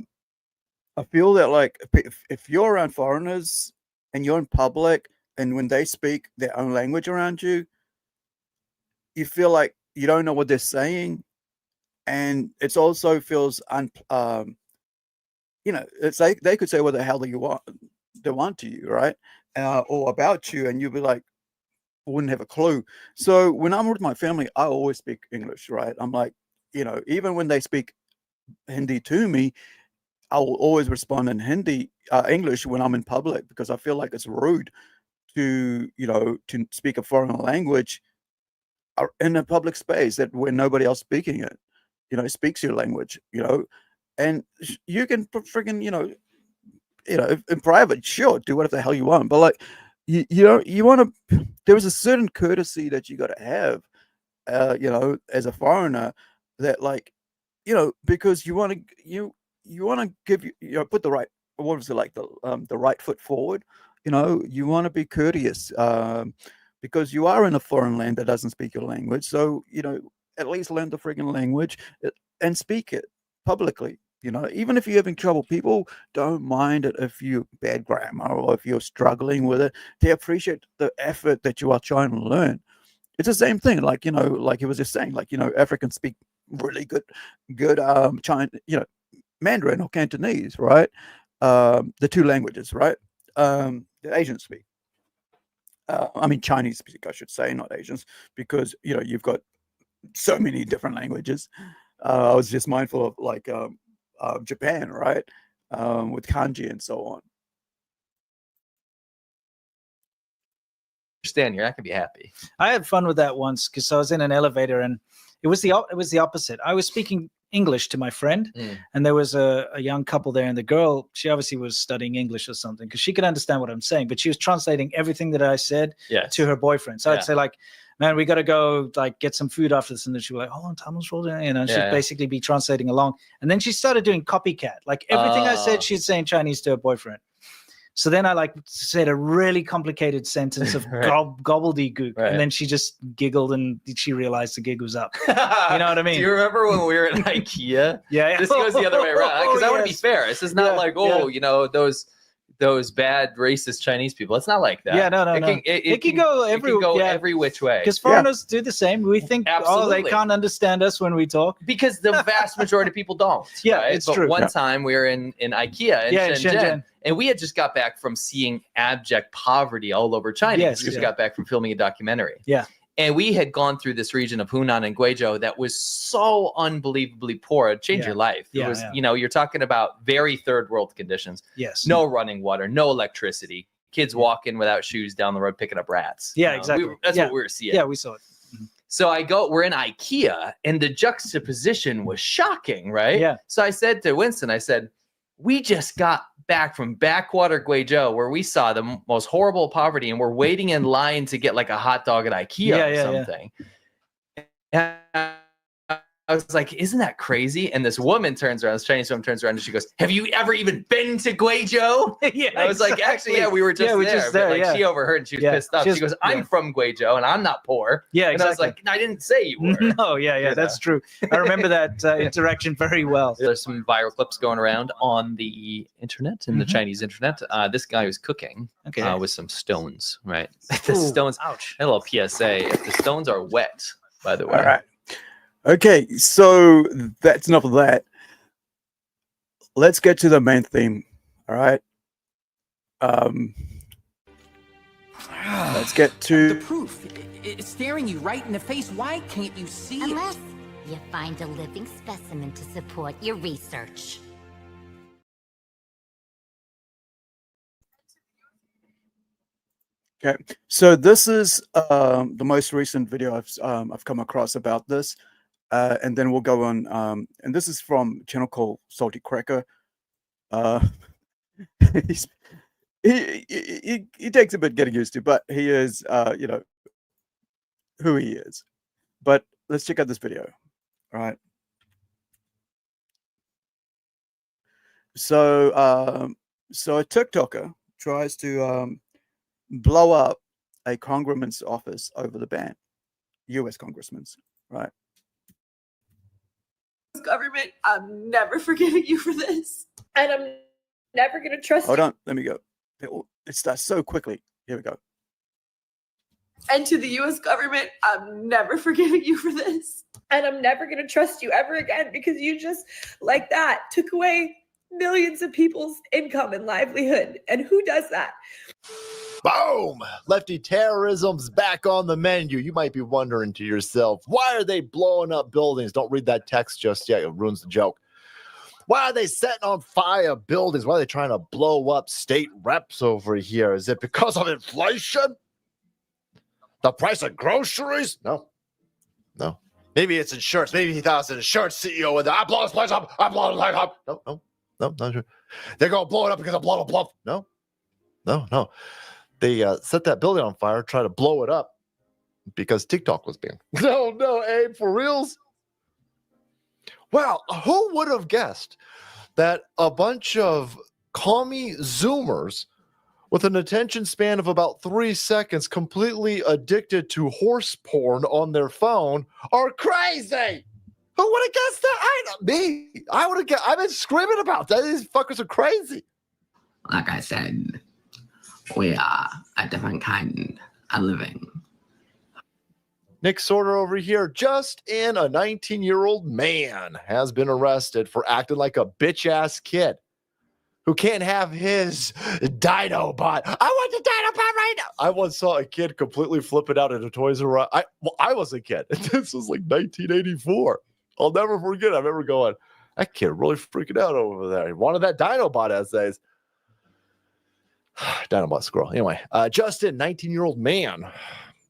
feel that like if you're around foreigners and you're in public and when they speak their own language around you, you feel like you don't know what they're saying. And it also feels, it's like they could say what the hell they want to you, right? Or about you, and you'll be like, wouldn't have a clue. So when I'm with my family, I always speak English, right? I'm like, even when they speak Hindi to me, I will always respond in English when I'm in public, because I feel like it's rude to speak a foreign language in a public space where nobody else speaking it, speaks your language, and you can friggin', in private, sure, do whatever the hell you want, but like, you want to, there is a certain courtesy that you got to have, as a foreigner, that like, because you want to give put the right, what was it, like the right foot forward, you want to be courteous, because you are in a foreign land that doesn't speak your language. So, at least learn the friggin' language and speak it publicly. Even if you're having trouble, people don't mind it if you bad grammar or if you're struggling with it. They appreciate the effort that you are trying to learn. It's the same thing, like, like he was just saying, like, Africans speak really good China, Mandarin or Cantonese, right? The two languages, right? The Asians speak. I mean, Chinese speak, I should say, not Asians, because, you've got so many different languages. I was just mindful of like Japan, right? With kanji and so on. Understand, you're not gonna be happy. I had fun with that once because I was in an elevator and it was the opposite. I was speaking English to my friend, and there was a young couple there, and the girl, she obviously was studying English or something because she could understand what I'm saying, but she was translating everything that I said to her boyfriend. So I'd say like, man, we got to go like get some food after this. And then she'd be like, hold on, Thomas, roll down. And she'd basically be translating along. And then she started doing copycat. Like everything I said, she'd say in Chinese to her boyfriend. So then I like said a really complicated sentence of gobbledygook. And then she just giggled and she realized the gig was up. You know what I mean? Do you remember when we were at IKEA? This goes the other way around. Because I want to be fair. This is not like, those bad racist Chinese people. It's not like that. Yeah, no. It can go every which way. Because foreigners do the same. We think, they can't understand us when we talk. Because the vast majority of people don't. Right? It's true. One time we were in IKEA in Shenzhen, and we had just got back from seeing abject poverty all over China. We just got back from filming a documentary. And we had gone through this region of Hunan and Guizhou that was so unbelievably poor. It'd change your life. It was, you're talking about very third world conditions. No running water, no electricity. Kids walking without shoes down the road picking up rats. Exactly. That's what we were seeing. Yeah, we saw it. So we're in IKEA, and the juxtaposition was shocking, right? So I said to Winston, I said, we just got back from backwater Guizhou, where we saw the most horrible poverty, and we're waiting in line to get like a hot dog at IKEA or something. And I was like, isn't that crazy? And this woman turns around, this Chinese woman turns around, and she goes, have you ever even been to Guizhou? I was like, actually, we were just there. But like, she overheard and she was pissed off. She goes, I'm from Guizhou and I'm not poor. And I was like, I didn't say you were. No, that's true. I remember that interaction very well. There's some viral clips going around on the internet, in the Chinese internet. This guy was cooking with some stones, right? The stones, ouch. A little PSA, if the stones are wet, by the way. All right. Okay, so that's enough of that. Let's get to the main theme. All right. Let's get to the proof. It's staring you right in the face. Why can't you see Unless you find a living specimen to support your research. Okay, so this is the most recent video I've come across about this, and then we'll go on. And this is from a channel called Salty Cracker. He's, he takes a bit getting used to, but he is you know who he is. But let's check out this video. All right. So so a TikToker tries to blow up a congressman's office over the ban, U.S. congressman's, right? Government, I'm never forgiving you for this, and I'm never going to trust Hold you. on, let me go. It starts so quickly. Here we go. And to the U.S. government, I'm never forgiving you for this, and I'm never going to trust you ever again because you just, like that, took away millions of people's income and livelihood. And who does that? Boom! Lefty terrorism's back on the menu. You might be wondering to yourself, why are they blowing up buildings? Don't read that text just yet. It ruins the joke. Why are they setting on fire buildings? Why are they trying to blow up state reps over here? Is it because of inflation? The price of groceries? No. No. Maybe it's insurance. Maybe he thought it was an insurance CEO and I blow this place up. I blow this place up. No, not sure. They're going to blow it up because of blah, blah, blah. No. They set that building on fire, try to blow it up because TikTok was banned. No, Abe, for reals? Well, who would have guessed that a bunch of commie Zoomers with an attention span of about 3 seconds, completely addicted to horse porn on their phone, are crazy? Who would have guessed that? I would have guessed. I've been screaming about that. These fuckers are crazy. Like I said, we are a different kind of living. Nick Sorter over here, just in, a 19-year-old man has been arrested for acting like a bitch-ass kid who can't have his Dino bot. I want the Dino bot right now. I once saw a kid completely flip it out at a Toys R Us. I was a kid. This was like 1984. I'll never forget. I remember going, that kid really freaking out over there. He wanted that Dino bot essays. Dinobot squirrel. Anyway, Justin, 19-year-old man,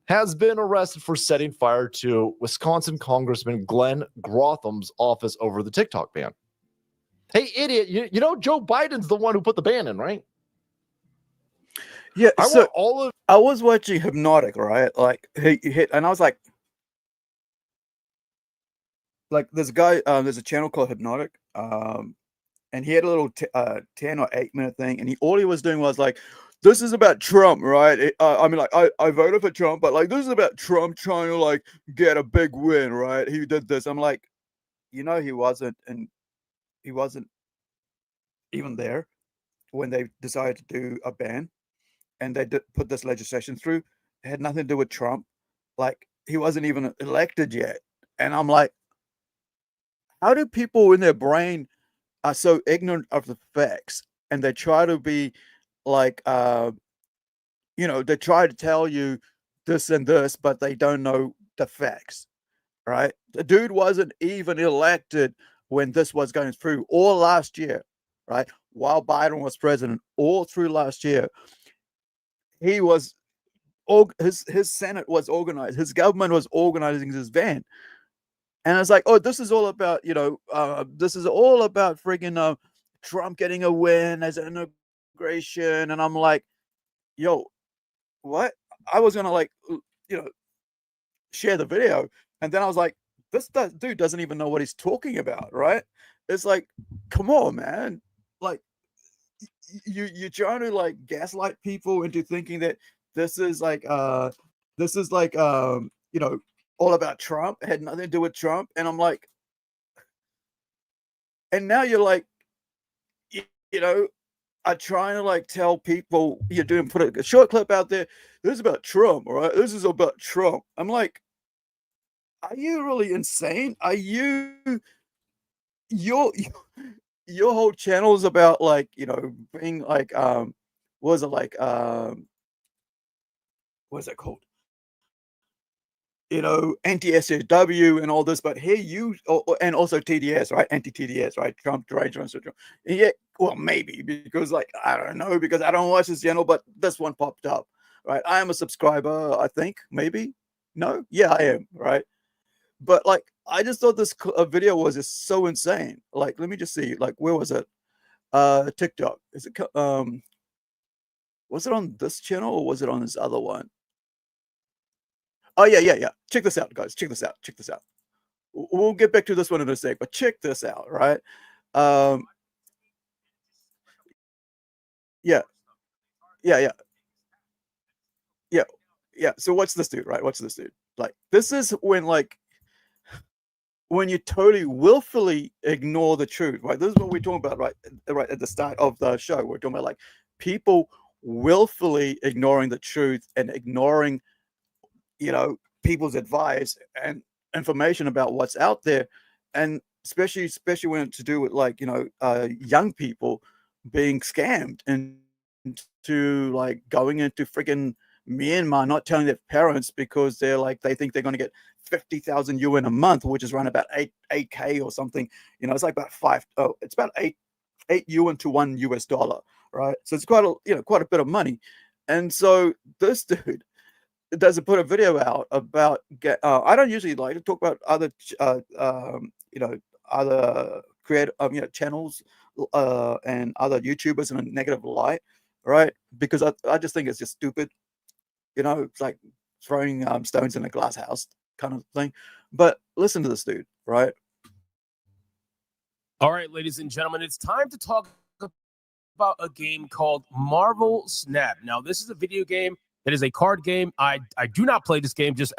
has been arrested for setting fire to Wisconsin Congressman Glenn Grotham's office over the TikTok ban. Hey, idiot, you know Joe Biden's the one who put the ban in, right? Yeah, I was watching Hypnotic, right? Like he hit, and I was like there's a guy, there's a channel called Hypnotic, and he had a little 10 or 8 minute thing, and all he was doing was like, this is about Trump, right? I mean, like, I voted for Trump, but like, this is about Trump trying to like get a big win, right? He did this. I'm like, he wasn't, and he wasn't even there when they decided to do a ban, and they did put this legislation through. It had nothing to do with Trump. Like, he wasn't even elected yet, and I'm like, how do people in their brain are so ignorant of the facts, and they try to be like, they try to tell you this and this, but they don't know the facts, right? The dude wasn't even elected when this was going through, all last year, right? While Biden was president, all through last year, he was, his Senate was organized, his government was organizing this ban. And it's like, oh, this is all about, this is all about friggin' Trump getting a win as an inauguration. And I'm like, yo, what? I was gonna share the video, and then I was like, this dude doesn't even know what he's talking about, right? It's like, come on, man. Like, you're trying to like gaslight people into thinking that this is like all about Trump. It had nothing to do with Trump. And I'm like, and now you're like, are trying to like tell people put a short clip out there. This is about Trump, all right? This is about Trump. I'm like, are you really insane? Are you, your whole channel is about like, being like, what's it called? Anti-SJW and all this, but here and also TDS, right? Anti-TDS, right? Trump derangement syndrome. And yet, well, maybe because like, I don't know, because I don't watch this channel, but this one popped up. right? I am a subscriber, I think, maybe. No? Yeah, I am, right? But like, I just thought this video was just so insane. Like, let me just see. Like, where was it? TikTok. Is it? Was it on this channel or was it on this other one? Oh yeah. Check this out, guys. Check this out. Check this out. We'll get back to this one in a sec, but check this out, right? Yeah. So what's this dude, right? What's this dude? Like, this is when you totally willfully ignore the truth, right? This is what we're talking about, right at the start of the show. We're talking about like people willfully ignoring the truth and ignoring, people's advice and information about what's out there, and especially when it's to do with like young people being scammed into like going into freaking Myanmar, not telling their parents because they think they're going to get 50,000 yuan a month, which is around about 8K or something. It's like about it's about 8 yuan to $1, right? So it's quite a bit of money. And so this dude doesn't put a video out about I don't usually like to talk about other other creative channels and other YouTubers in a negative light, right? Because I just think it's just stupid. It's like throwing stones in a glass house kind of thing. But listen to this dude, right? All right, ladies and gentlemen, it's time to talk about a game called Marvel Snap. Now, this is a video game. It is a card game. I do not play this game, just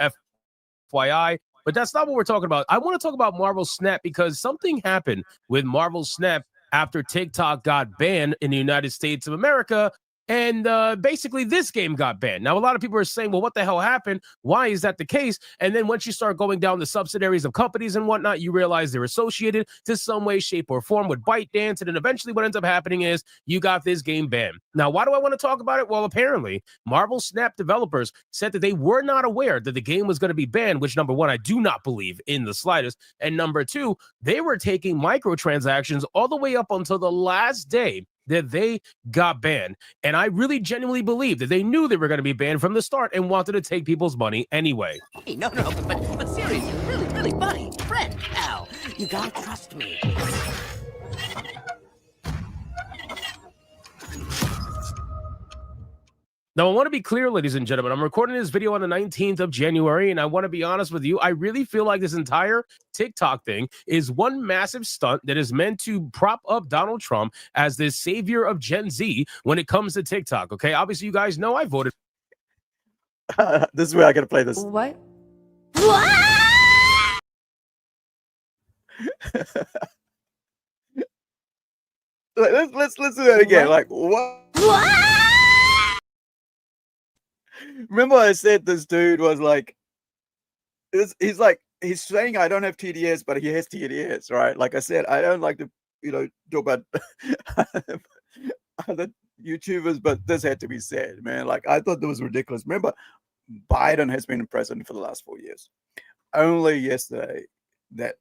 FYI. But that's not what we're talking about. I want to talk about Marvel Snap because something happened with Marvel Snap after TikTok got banned in the United States of America. And basically, this game got banned. Now, a lot of people are saying, well, what the hell happened? Why is that the case? And then once you start going down the subsidiaries of companies and whatnot, you realize they're associated to some way, shape, or form with ByteDance. And then eventually what ends up happening is you got this game banned. Now, why do I want to talk about it? Well, apparently, Marvel Snap developers said that they were not aware that the game was going to be banned, which, number one, I do not believe in the slightest. And number two, they were taking microtransactions all the way up until the last day that they got banned. And I really genuinely believe that they knew they were going to be banned from the start and wanted to take people's money anyway. Hey, no, but seriously, really, buddy, friend, pal, you gotta trust me. Now, I want to be clear, ladies and gentlemen, I'm recording this video on the 19th of January, and I want to be honest with you. I really feel like this entire TikTok thing is one massive stunt that is meant to prop up Donald Trump as the savior of Gen Z when it comes to TikTok, okay? Obviously, you guys know I voted. This is where I got to play this. What? Let's do that again. Like, what? Remember I said this dude was like, he's saying I don't have TDS, but he has TDS, right? Like I said, I don't like to, talk about other YouTubers, but this had to be said, man. Like, I thought that was ridiculous. Remember, Biden has been president for the last 4 years. Only yesterday that,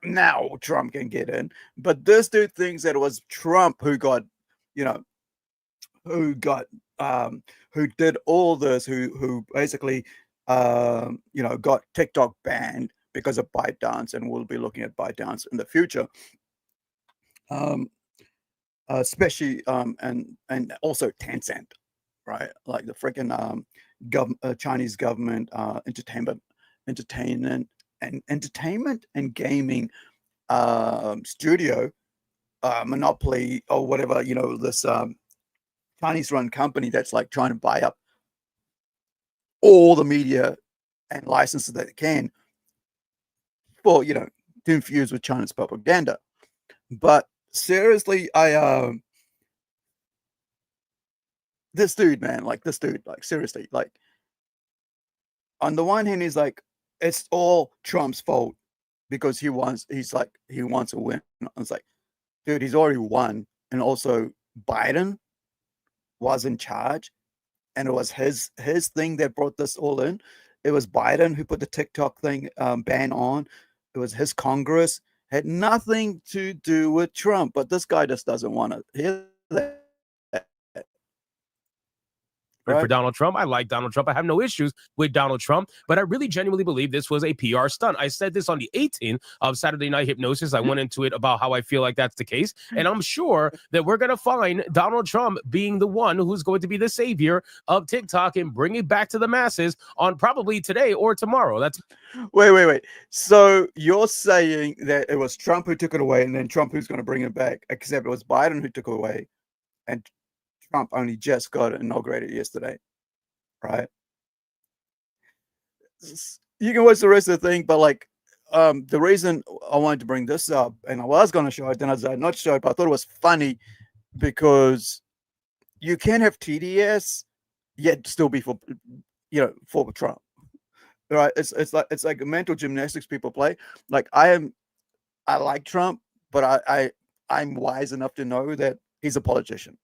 now Trump can get in. But this dude thinks that it was Trump who got, who did all this, who basically, got TikTok banned because of ByteDance, and we'll be looking at ByteDance in the future. Especially, and also Tencent, right? Like the freaking Chinese government entertainment and gaming studio monopoly or whatever, this Chinese-run company that's like trying to buy up all the media and licenses that it can for, to infuse with China's propaganda. But seriously, this dude, man, seriously, like, on the one hand, he's like, it's all Trump's fault because he wants to win. It's like, dude, he's already won. And also Biden was in charge, and it was his thing that brought this all in. It was Biden who put the TikTok thing ban on. It was his Congress. Had nothing to do with Trump. But this guy just doesn't want to hear that. for Right. Donald Trump. I like Donald Trump. I have no issues with Donald Trump, but I really genuinely believe this was a PR stunt. I said this on the 18th of Saturday Night Hypnosis. I went into it about how I feel like that's the case. And I'm sure that we're going to find Donald Trump being the one who's going to be the savior of TikTok and bring it back to the masses on probably today or tomorrow. That's Wait. So you're saying that it was Trump who took it away and then Trump who's going to bring it back, except it was Biden who took it away and Trump only just got it inaugurated yesterday, right? You can watch the rest of the thing, but like, the reason I wanted to bring this up, and I was going to show it, then I decided not to show it, but I thought it was funny because you can have TDS yet still be for, for Trump, right? It's like mental gymnastics people play. Like I like Trump, but I'm wise enough to know that he's a politician.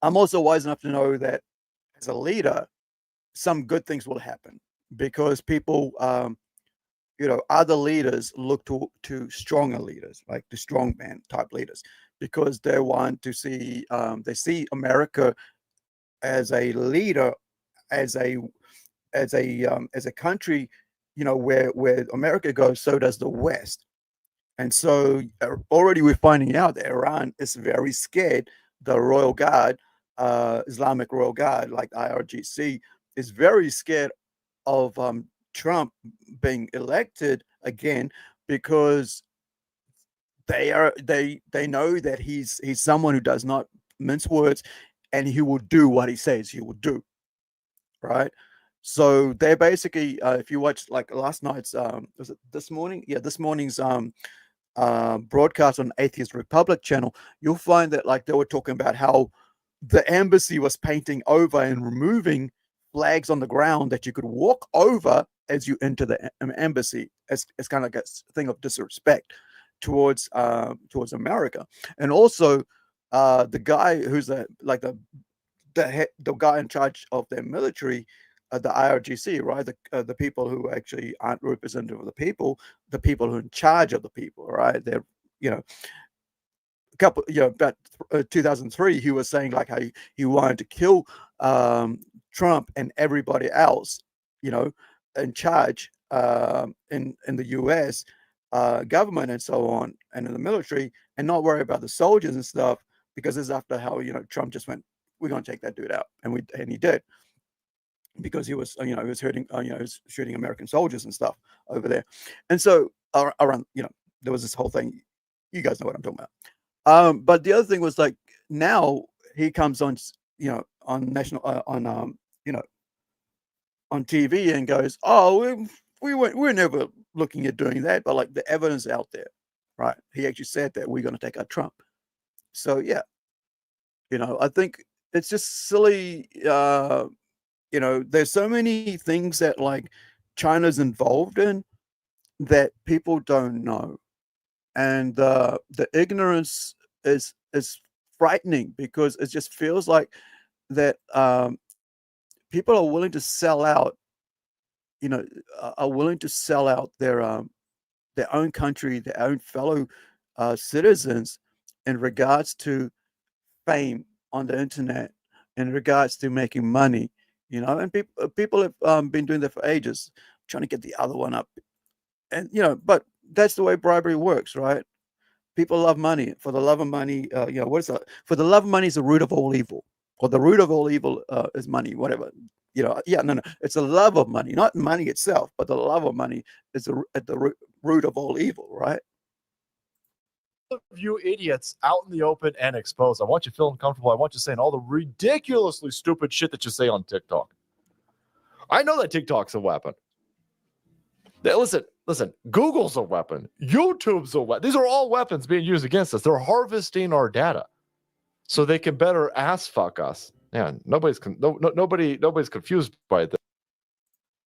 I'm also wise enough to know that as a leader, some good things will happen because people, other leaders look to stronger leaders, like the strongman type leaders, because they want to see, they see America as a leader, as a country, where America goes, so does the West. And so already we're finding out that Iran is very scared. The Royal Guard, Islamic Royal Guard, like IRGC, is very scared of Trump being elected again because they know that he's someone who does not mince words, and he will do what he says he will do, right? So they basically, if you watch like last night's, was it this morning? Yeah, this morning's broadcast on Atheist Republic channel, you'll find that like they were talking about how the embassy was painting over and removing flags on the ground that you could walk over as you enter the embassy, as kind of like a thing of disrespect towards America. And also the guy who's the guy in charge of their military, the IRGC, right? The people who actually aren't representative of the people who are in charge of the people, right? They're, about 2003, he was saying like how he wanted to kill Trump and everybody else, in charge in the U.S. Government and so on, and in the military, and not worry about the soldiers and stuff, because this is after how Trump just went, we're going to take that dude out, and he did, because he was he was hurting he was shooting American soldiers and stuff over there. And so around there was this whole thing, you guys know what I'm talking about. But the other thing was like, now he comes on on national on TV and goes, oh, we're never looking at doing that, but like the evidence out there, right? He actually said that we're going to take out Trump. So yeah, I think it's just silly. There's so many things that like China's involved in that people don't know, and the ignorance is frightening, because it just feels like that people are willing to sell out, are willing to sell out their own country, their own fellow citizens, in regards to fame on the internet, in regards to making money, and people have been doing that for ages, trying to get the other one up, and but that's the way bribery works, right? People love money. For the love of money, what is that? For the love of money is the root of all evil, or the root of all evil is money, whatever. No, it's the love of money, not money itself, but the love of money is at the root of all evil, right? You idiots out in the open and exposed. I want you feeling comfortable. I want you saying all the ridiculously stupid shit that you say on TikTok. I know that TikTok's a weapon. Listen, Google's a weapon. YouTube's a weapon. These are all weapons being used against us. They're harvesting our data so they can better ass fuck us. Yeah, nobody's confused by this.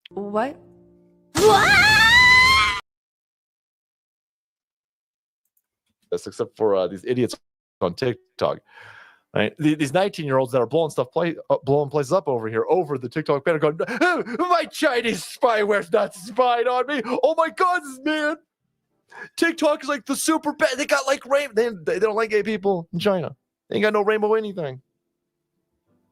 What? Except for these idiots on TikTok, right? These 19-year-olds that are blowing places up over here over the TikTok banner, going, my Chinese spyware's not spying on me. Oh my God, man! TikTok is like the super bad. They got like rainbow. They don't like gay people in China. They ain't got no rainbow anything.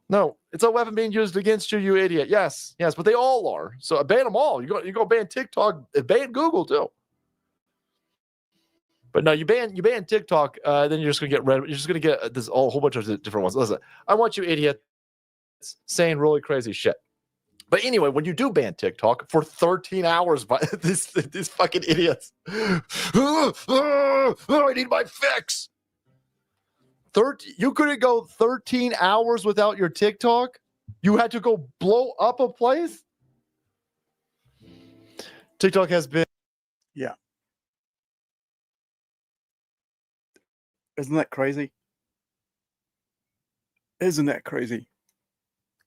No, It's a weapon being used against you, you idiot. Yes, but they all are. So ban them all. You go ban TikTok, ban Google too. But no, you ban TikTok, then you're just gonna get this whole bunch of different ones. Listen, I want you idiots saying really crazy shit. But anyway, when you do ban TikTok for 13 hours by these fucking idiots, I need my fix. You couldn't go 13 hours without your TikTok? You had to go blow up a place? TikTok has been... Yeah. Isn't that crazy? Isn't that crazy?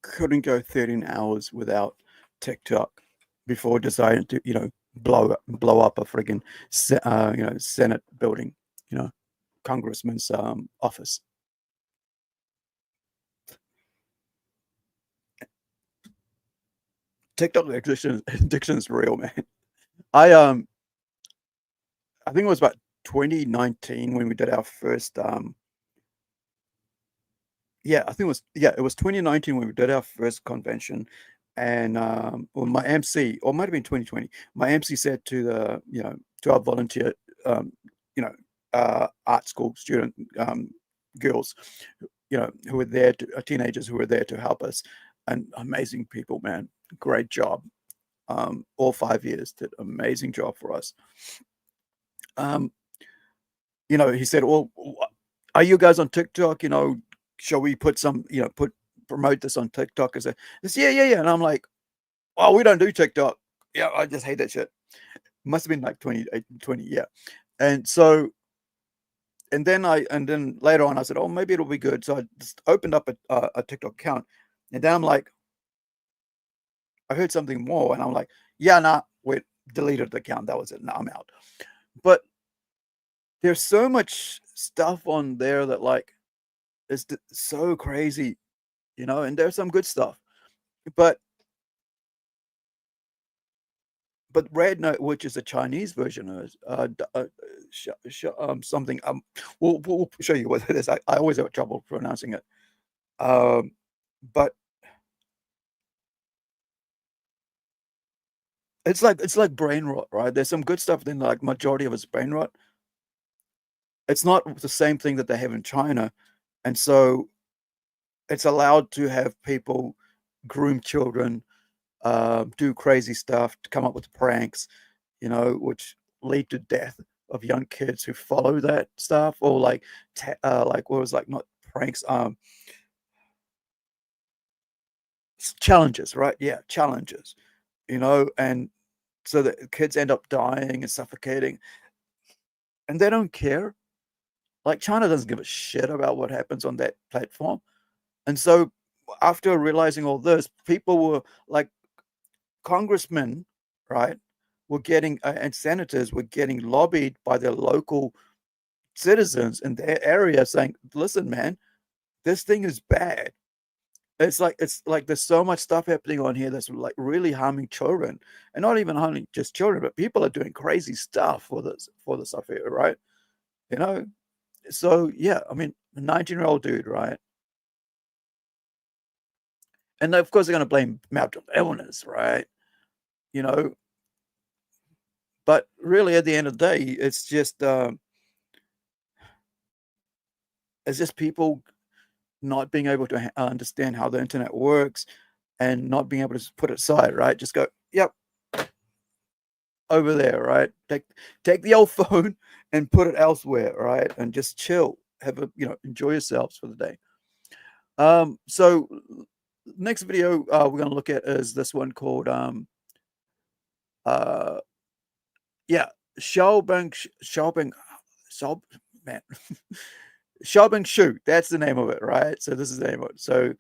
Couldn't go 13 hours without TikTok before deciding to, blow up a friggin' Senate building, congressman's office. TikTok addiction is real, man. I think it was about 2019 when we did our first it was 2019 when we did our first convention, and my MC, or it might have been 2020, my MC said to to our volunteer art school student girls, who were there, teenagers who were there to help us, and amazing people, man, great job. All 5 years did amazing job for us. He said, well, are you guys on TikTok? Shall we put some, promote this on TikTok? I said, yeah. And I'm like, oh, we don't do TikTok. Yeah, I just hate that shit. Must have been like 20, yeah. And so, and then later on I said, oh, maybe it'll be good. So I just opened up a TikTok account, and then I'm like, I heard something more, and I'm like, yeah, nah, wait, deleted the account. That was it. Now I'm out. But there's so much stuff on there that is so crazy, and there's some good stuff. But Red Note, which is a Chinese version of something, we'll show you what it is. I always have trouble pronouncing it. But it's like brain rot, right? There's some good stuff, then majority of it's brain rot. It's not the same thing that they have in China, and so it's allowed to have people groom children, do crazy stuff, to come up with pranks, which lead to death of young kids who follow that stuff, or not pranks, challenges, right? Yeah, challenges, and so the kids end up dying and suffocating, and they don't care. China doesn't give a shit about what happens on that platform. And so after realizing all this, people were congressmen, right, were getting, and senators were getting lobbied by their local citizens in their area saying, listen, man, this thing is bad. It's like there's so much stuff happening on here that's really harming children, and not even harming just children, but people are doing crazy stuff for this stuff here, right? So yeah, I mean, a 19-year-old dude, right? And of course they're going to blame mental illness, right? But really at the end of the day, it's just people not being able to understand how the internet works, and not being able to put it aside, right? Just go, yep, over there, right? Take the old phone and put it elsewhere, right? And just chill, enjoy yourselves for the day. So next video we're going to look at is this one called Xiaobing Shu. That's the name of it, right? So this is the name of it. So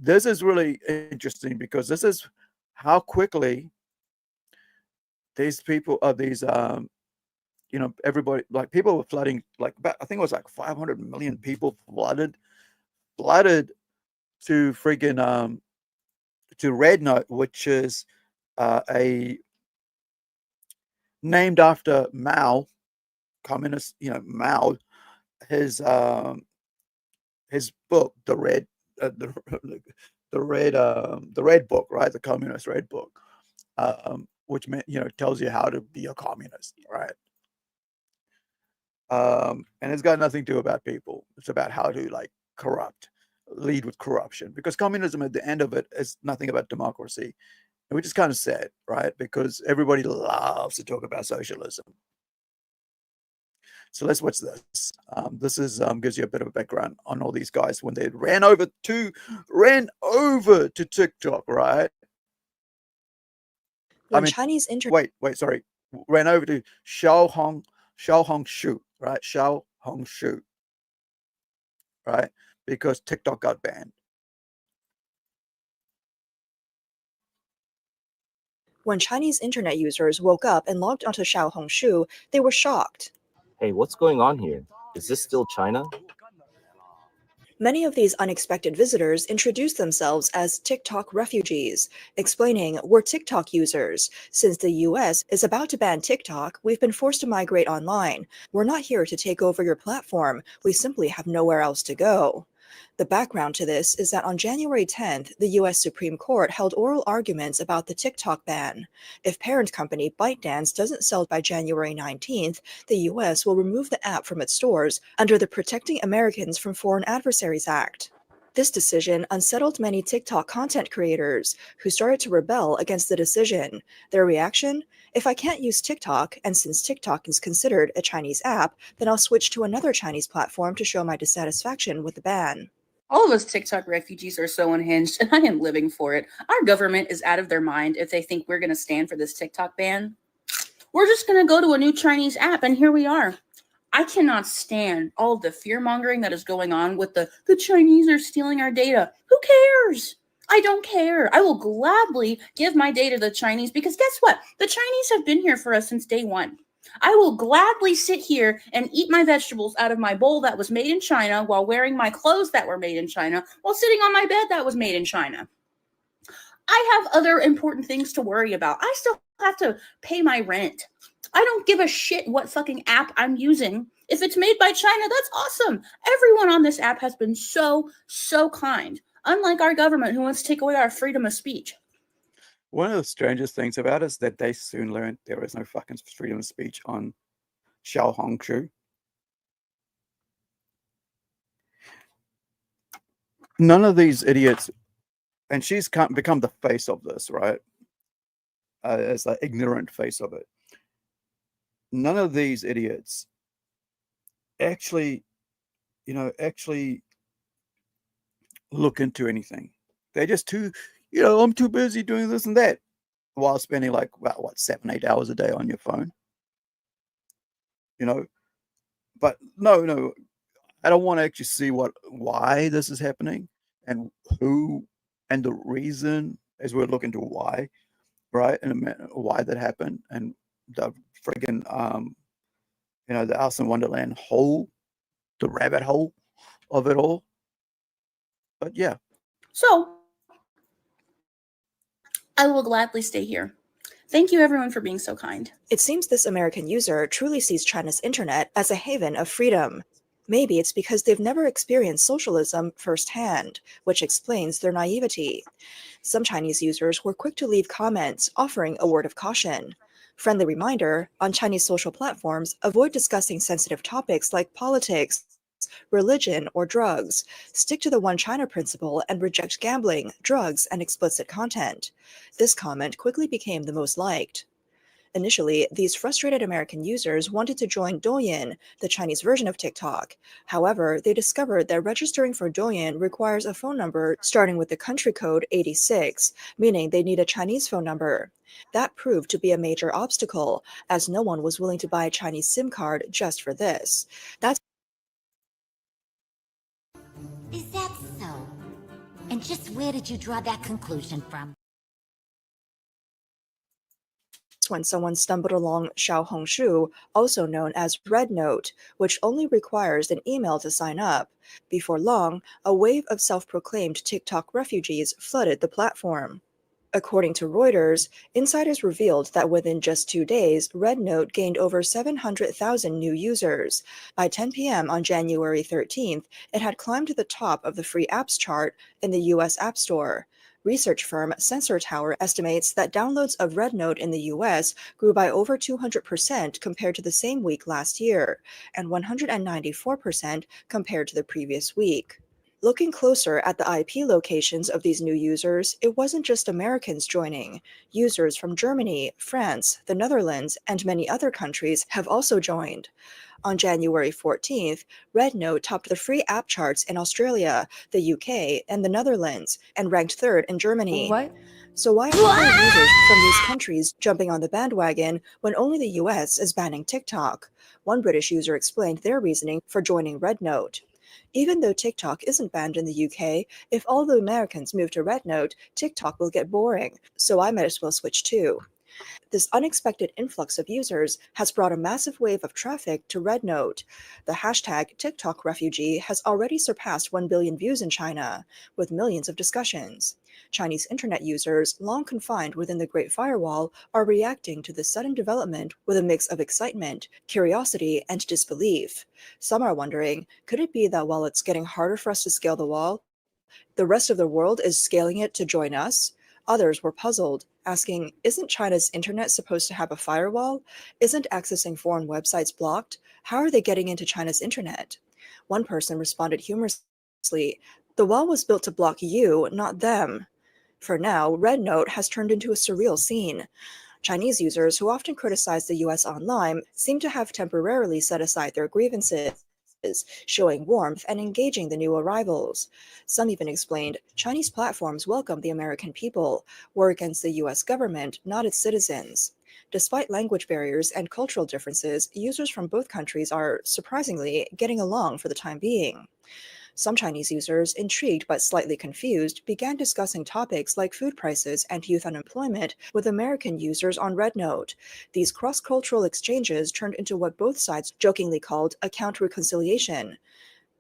this is really interesting, because this is how quickly these people are everybody, people were flooding, I think it was 500 million people flooded to friggin' to Red Note, which is named after Mao, communist, Mao, his book, the the red book, right? The Communist Red Book, which tells you how to be a communist, right? And it's got nothing to do about people. It's about how to lead with corruption, because communism at the end of it is nothing about democracy, which is kind of sad, right? Because everybody loves to talk about socialism. So let's watch this. This is gives you a bit of a background on all these guys when they ran over to TikTok, right? When Chinese internet sorry, ran over to Xiaohongshu, right? Xiaohongshu, right? Because TikTok got banned. When Chinese internet users woke up and logged onto Xiaohongshu, they were shocked. Hey, what's going on here? Is this still China? Many of these unexpected visitors introduced themselves as TikTok refugees, explaining we're TikTok users. Since the US is about to ban TikTok, we've been forced to migrate online. We're not here to take over your platform. We simply have nowhere else to go. The background to this is that on January 10th, the US Supreme Court held oral arguments about the TikTok ban. If parent company ByteDance doesn't sell by January 19th, the US will remove the app from its stores under the Protecting Americans from Foreign Adversaries Act. This decision unsettled many TikTok content creators, who started to rebel against the decision. Their reaction? If I can't use TikTok, and since TikTok is considered a Chinese app, then I'll switch to another Chinese platform to show my dissatisfaction with the ban. All of us TikTok refugees are so unhinged, and I am living for it. Our government is out of their mind if they think we're going to stand for this TikTok ban. We're just going to go to a new Chinese app, and here we are. I cannot stand all of the fear-mongering that is going on with the Chinese are stealing our data. Who cares? I don't care. I will gladly give my data to the Chinese, because guess what? The Chinese have been here for us since day one. I will gladly sit here and eat my vegetables out of my bowl that was made in China while wearing my clothes that were made in China while sitting on my bed that was made in China. I have other important things to worry about. I still have to pay my rent. I don't give a shit what fucking app I'm using. If it's made by China, that's awesome. Everyone on this app has been so kind. Unlike our government, who wants to take away our freedom of speech. One of the strangest things about it is that they soon learned there is no fucking freedom of speech on Xiaohongshu. None of these idiots, and she's become the face of this, right? As the ignorant face of it. None of these idiots actually look into anything. They're just too, I'm too busy doing this and that, while spending 7-8 hours a day on your phone. But no, I don't want to actually see why this is happening and who and the reason, as we're looking to why, right? And why that happened, and the friggin' the Alice in Wonderland hole, the rabbit hole of it all. But yeah. So I will gladly stay here. Thank you everyone for being so kind. It seems this American user truly sees China's internet as a haven of freedom. Maybe it's because they've never experienced socialism firsthand, which explains their naivety. Some Chinese users were quick to leave comments offering a word of caution. Friendly reminder, on Chinese social platforms, avoid discussing sensitive topics like politics, religion, or drugs. Stick to the One China principle and reject gambling, drugs, and explicit content. This comment quickly became the most liked. Initially, these frustrated American users wanted to join Douyin, the Chinese version of TikTok. However, they discovered that registering for Douyin requires a phone number starting with the country code 86, meaning they need a Chinese phone number. That proved to be a major obstacle, as no one was willing to buy a Chinese SIM card just for this. Is that so? And just where did you draw that conclusion from? When someone stumbled along Xiaohongshu, also known as Red Note, which only requires an email to sign up. Before long, a wave of self-proclaimed TikTok refugees flooded the platform. According to Reuters, insiders revealed that within just 2 days, RedNote gained over 700,000 new users. By 10 p.m. on January 13th, it had climbed to the top of the free apps chart in the US App Store. Research firm Sensor Tower estimates that downloads of RedNote in the US grew by over 200% compared to the same week last year, and 194% compared to the previous week. Looking closer at the IP locations of these new users, it wasn't just Americans joining. Users from Germany, France, the Netherlands, and many other countries have also joined. On January 14th, RedNote topped the free app charts in Australia, the UK, and the Netherlands, and ranked third in Germany. What? So why are other users from these countries jumping on the bandwagon when only the US is banning TikTok? One British user explained their reasoning for joining RedNote. Even though TikTok isn't banned in the UK, if all the Americans move to RedNote, TikTok will get boring, so I might as well switch too. This unexpected influx of users has brought a massive wave of traffic to RedNote. The hashtag TikTok refugee has already surpassed 1 billion views in China, with millions of discussions. Chinese internet users, long confined within the Great Firewall, are reacting to this sudden development with a mix of excitement, curiosity, and disbelief. Some are wondering, could it be that while it's getting harder for us to scale the wall, the rest of the world is scaling it to join us? Others were puzzled, asking, isn't China's internet supposed to have a firewall? Isn't accessing foreign websites blocked? How are they getting into China's internet? One person responded humorously, the wall was built to block you, not them. For now, RedNote has turned into a surreal scene. Chinese users who often criticize the US online seem to have temporarily set aside their grievances, showing warmth and engaging the new arrivals. Some even explained Chinese platforms welcome the American people, war against the US government, not its citizens. Despite language barriers and cultural differences, users from both countries are, surprisingly, getting along for the time being. Some Chinese users, intrigued but slightly confused, began discussing topics like food prices and youth unemployment with American users on RedNote. These cross-cultural exchanges turned into what both sides jokingly called account reconciliation.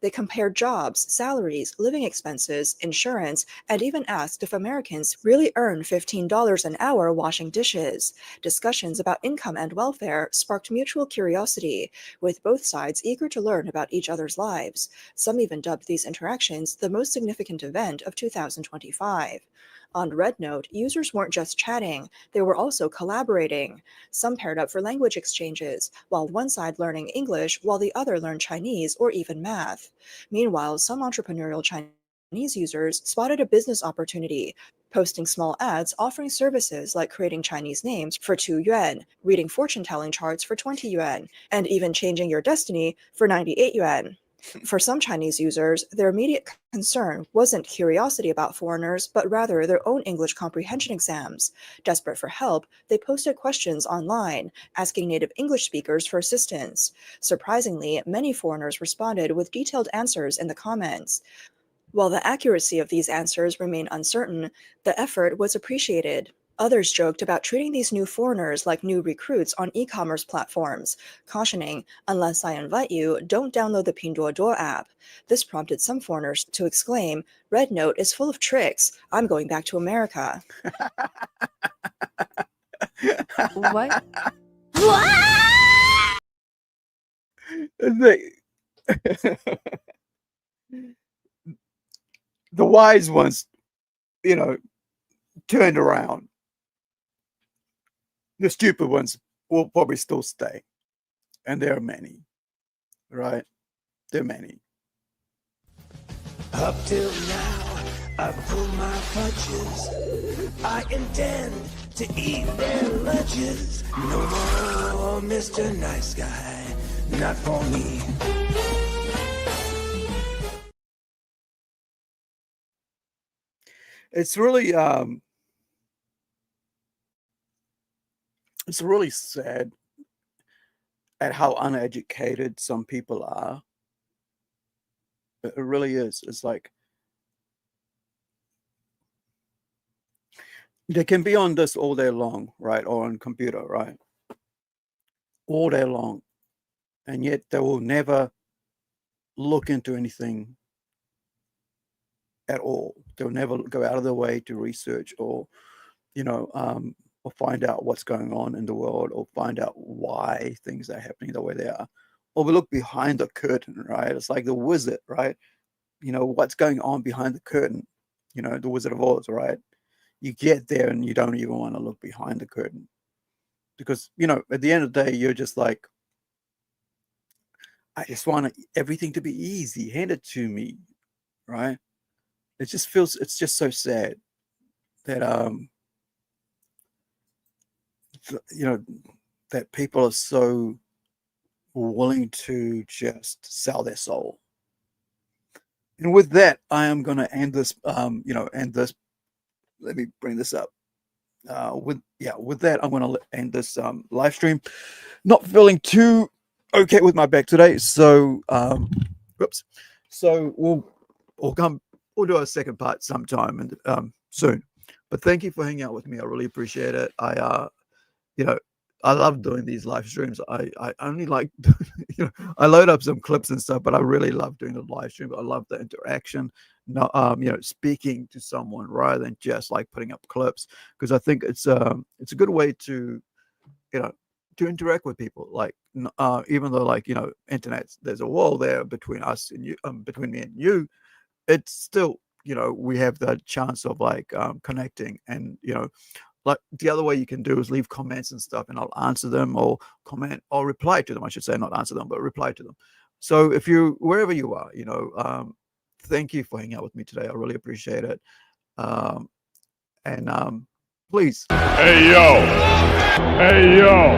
They compared jobs, salaries, living expenses, insurance, and even asked if Americans really earn $15 an hour washing dishes. Discussions about income and welfare sparked mutual curiosity, with both sides eager to learn about each other's lives. Some even dubbed these interactions the most significant event of 2025. On RedNote, users weren't just chatting, they were also collaborating. Some paired up for language exchanges, while one side learning English while the other learned Chinese or even math. Meanwhile, some entrepreneurial Chinese users spotted a business opportunity, posting small ads offering services like creating Chinese names for 2 yuan, reading fortune-telling charts for 20 yuan, and even changing your destiny for 98 yuan. For some Chinese users, their immediate concern wasn't curiosity about foreigners, but rather their own English comprehension exams. Desperate for help, they posted questions online, asking native English speakers for assistance. Surprisingly, many foreigners responded with detailed answers in the comments. While the accuracy of these answers remained uncertain, the effort was appreciated. Others joked about treating these new foreigners like new recruits on e-commerce platforms, cautioning, unless I invite you, don't download the Pinduoduo app. This prompted some foreigners to exclaim, RedNote is full of tricks. I'm going back to America. What? The wise ones, turned around. The stupid ones will probably still stay. And there are many, right? There are many. Up till now, I pull my punches. I intend to eat their lunches. No more Mr. Nice Guy, not for me. It's really sad at how uneducated some people are. It really is. It's like they can be on this all day long, right? Or on computer, right? All day long. And yet they will never look into anything at all. They'll never go out of their way to research or or find out what's going on in the world, or find out why things are happening the way they are, or we look behind the curtain, right? It's like the wizard, right? What's going on behind the curtain, the Wizard of Oz, right? You get there and you don't even want to look behind the curtain, because at the end of the day, you're just like, I just want everything to be easy, hand it to me, right? It's just so sad that that people are so willing to just sell their soul. And with that, I am going to end this. End this. Let me bring this up. With that, I'm going to end this live stream. Not feeling too okay with my back today, so whoops. So we'll do a second part sometime and soon. But thank you for hanging out with me. I really appreciate it. I love doing these live streams. I only like, I load up some clips and stuff, but I really love doing the live stream. I love the interaction, speaking to someone rather than just like putting up clips, because I think it's a good way to, to interact with people. Like, even though internet, there's a wall there between us and you, between me and you, it's still, we have the chance of connecting, and like the other way you can do is leave comments and stuff, and I'll answer them, or comment or reply to them. I should say, not answer them, but reply to them. So if you, wherever you are, thank you for hanging out with me today. I really appreciate it. Please. Hey yo! Hey yo!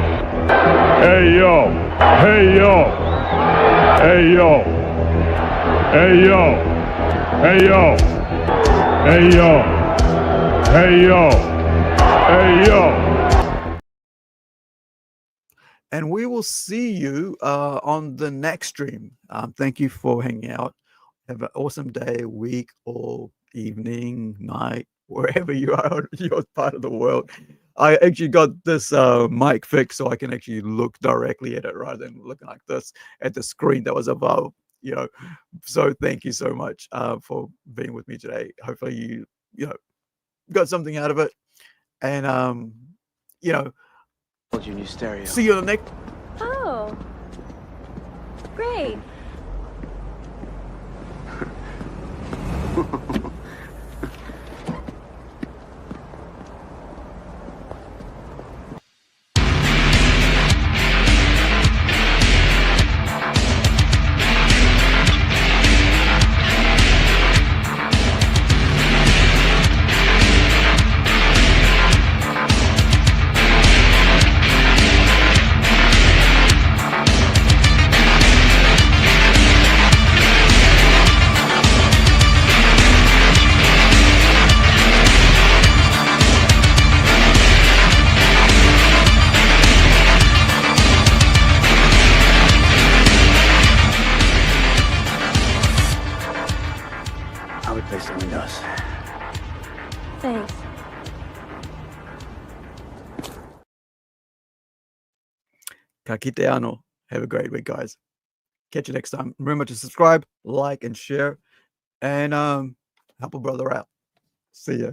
Hey yo! Hey yo! Hey yo! Hey yo! Hey yo! Hey yo! Hey yo! Hey yo! And we will see you on the next stream. Thank you for hanging out. Have an awesome day, week, or evening, night, wherever you are on your part of the world. I actually got this mic fixed so I can actually look directly at it rather than looking like this at the screen that was above. So thank you so much for being with me today. Hopefully you got something out of it. And New stereo. see you on the next. Oh, great. I'll replace the windows. Thanks. Ka kite anō. Have a great week, guys. Catch you next time. Remember to subscribe, like, and share, and help a brother out. See ya.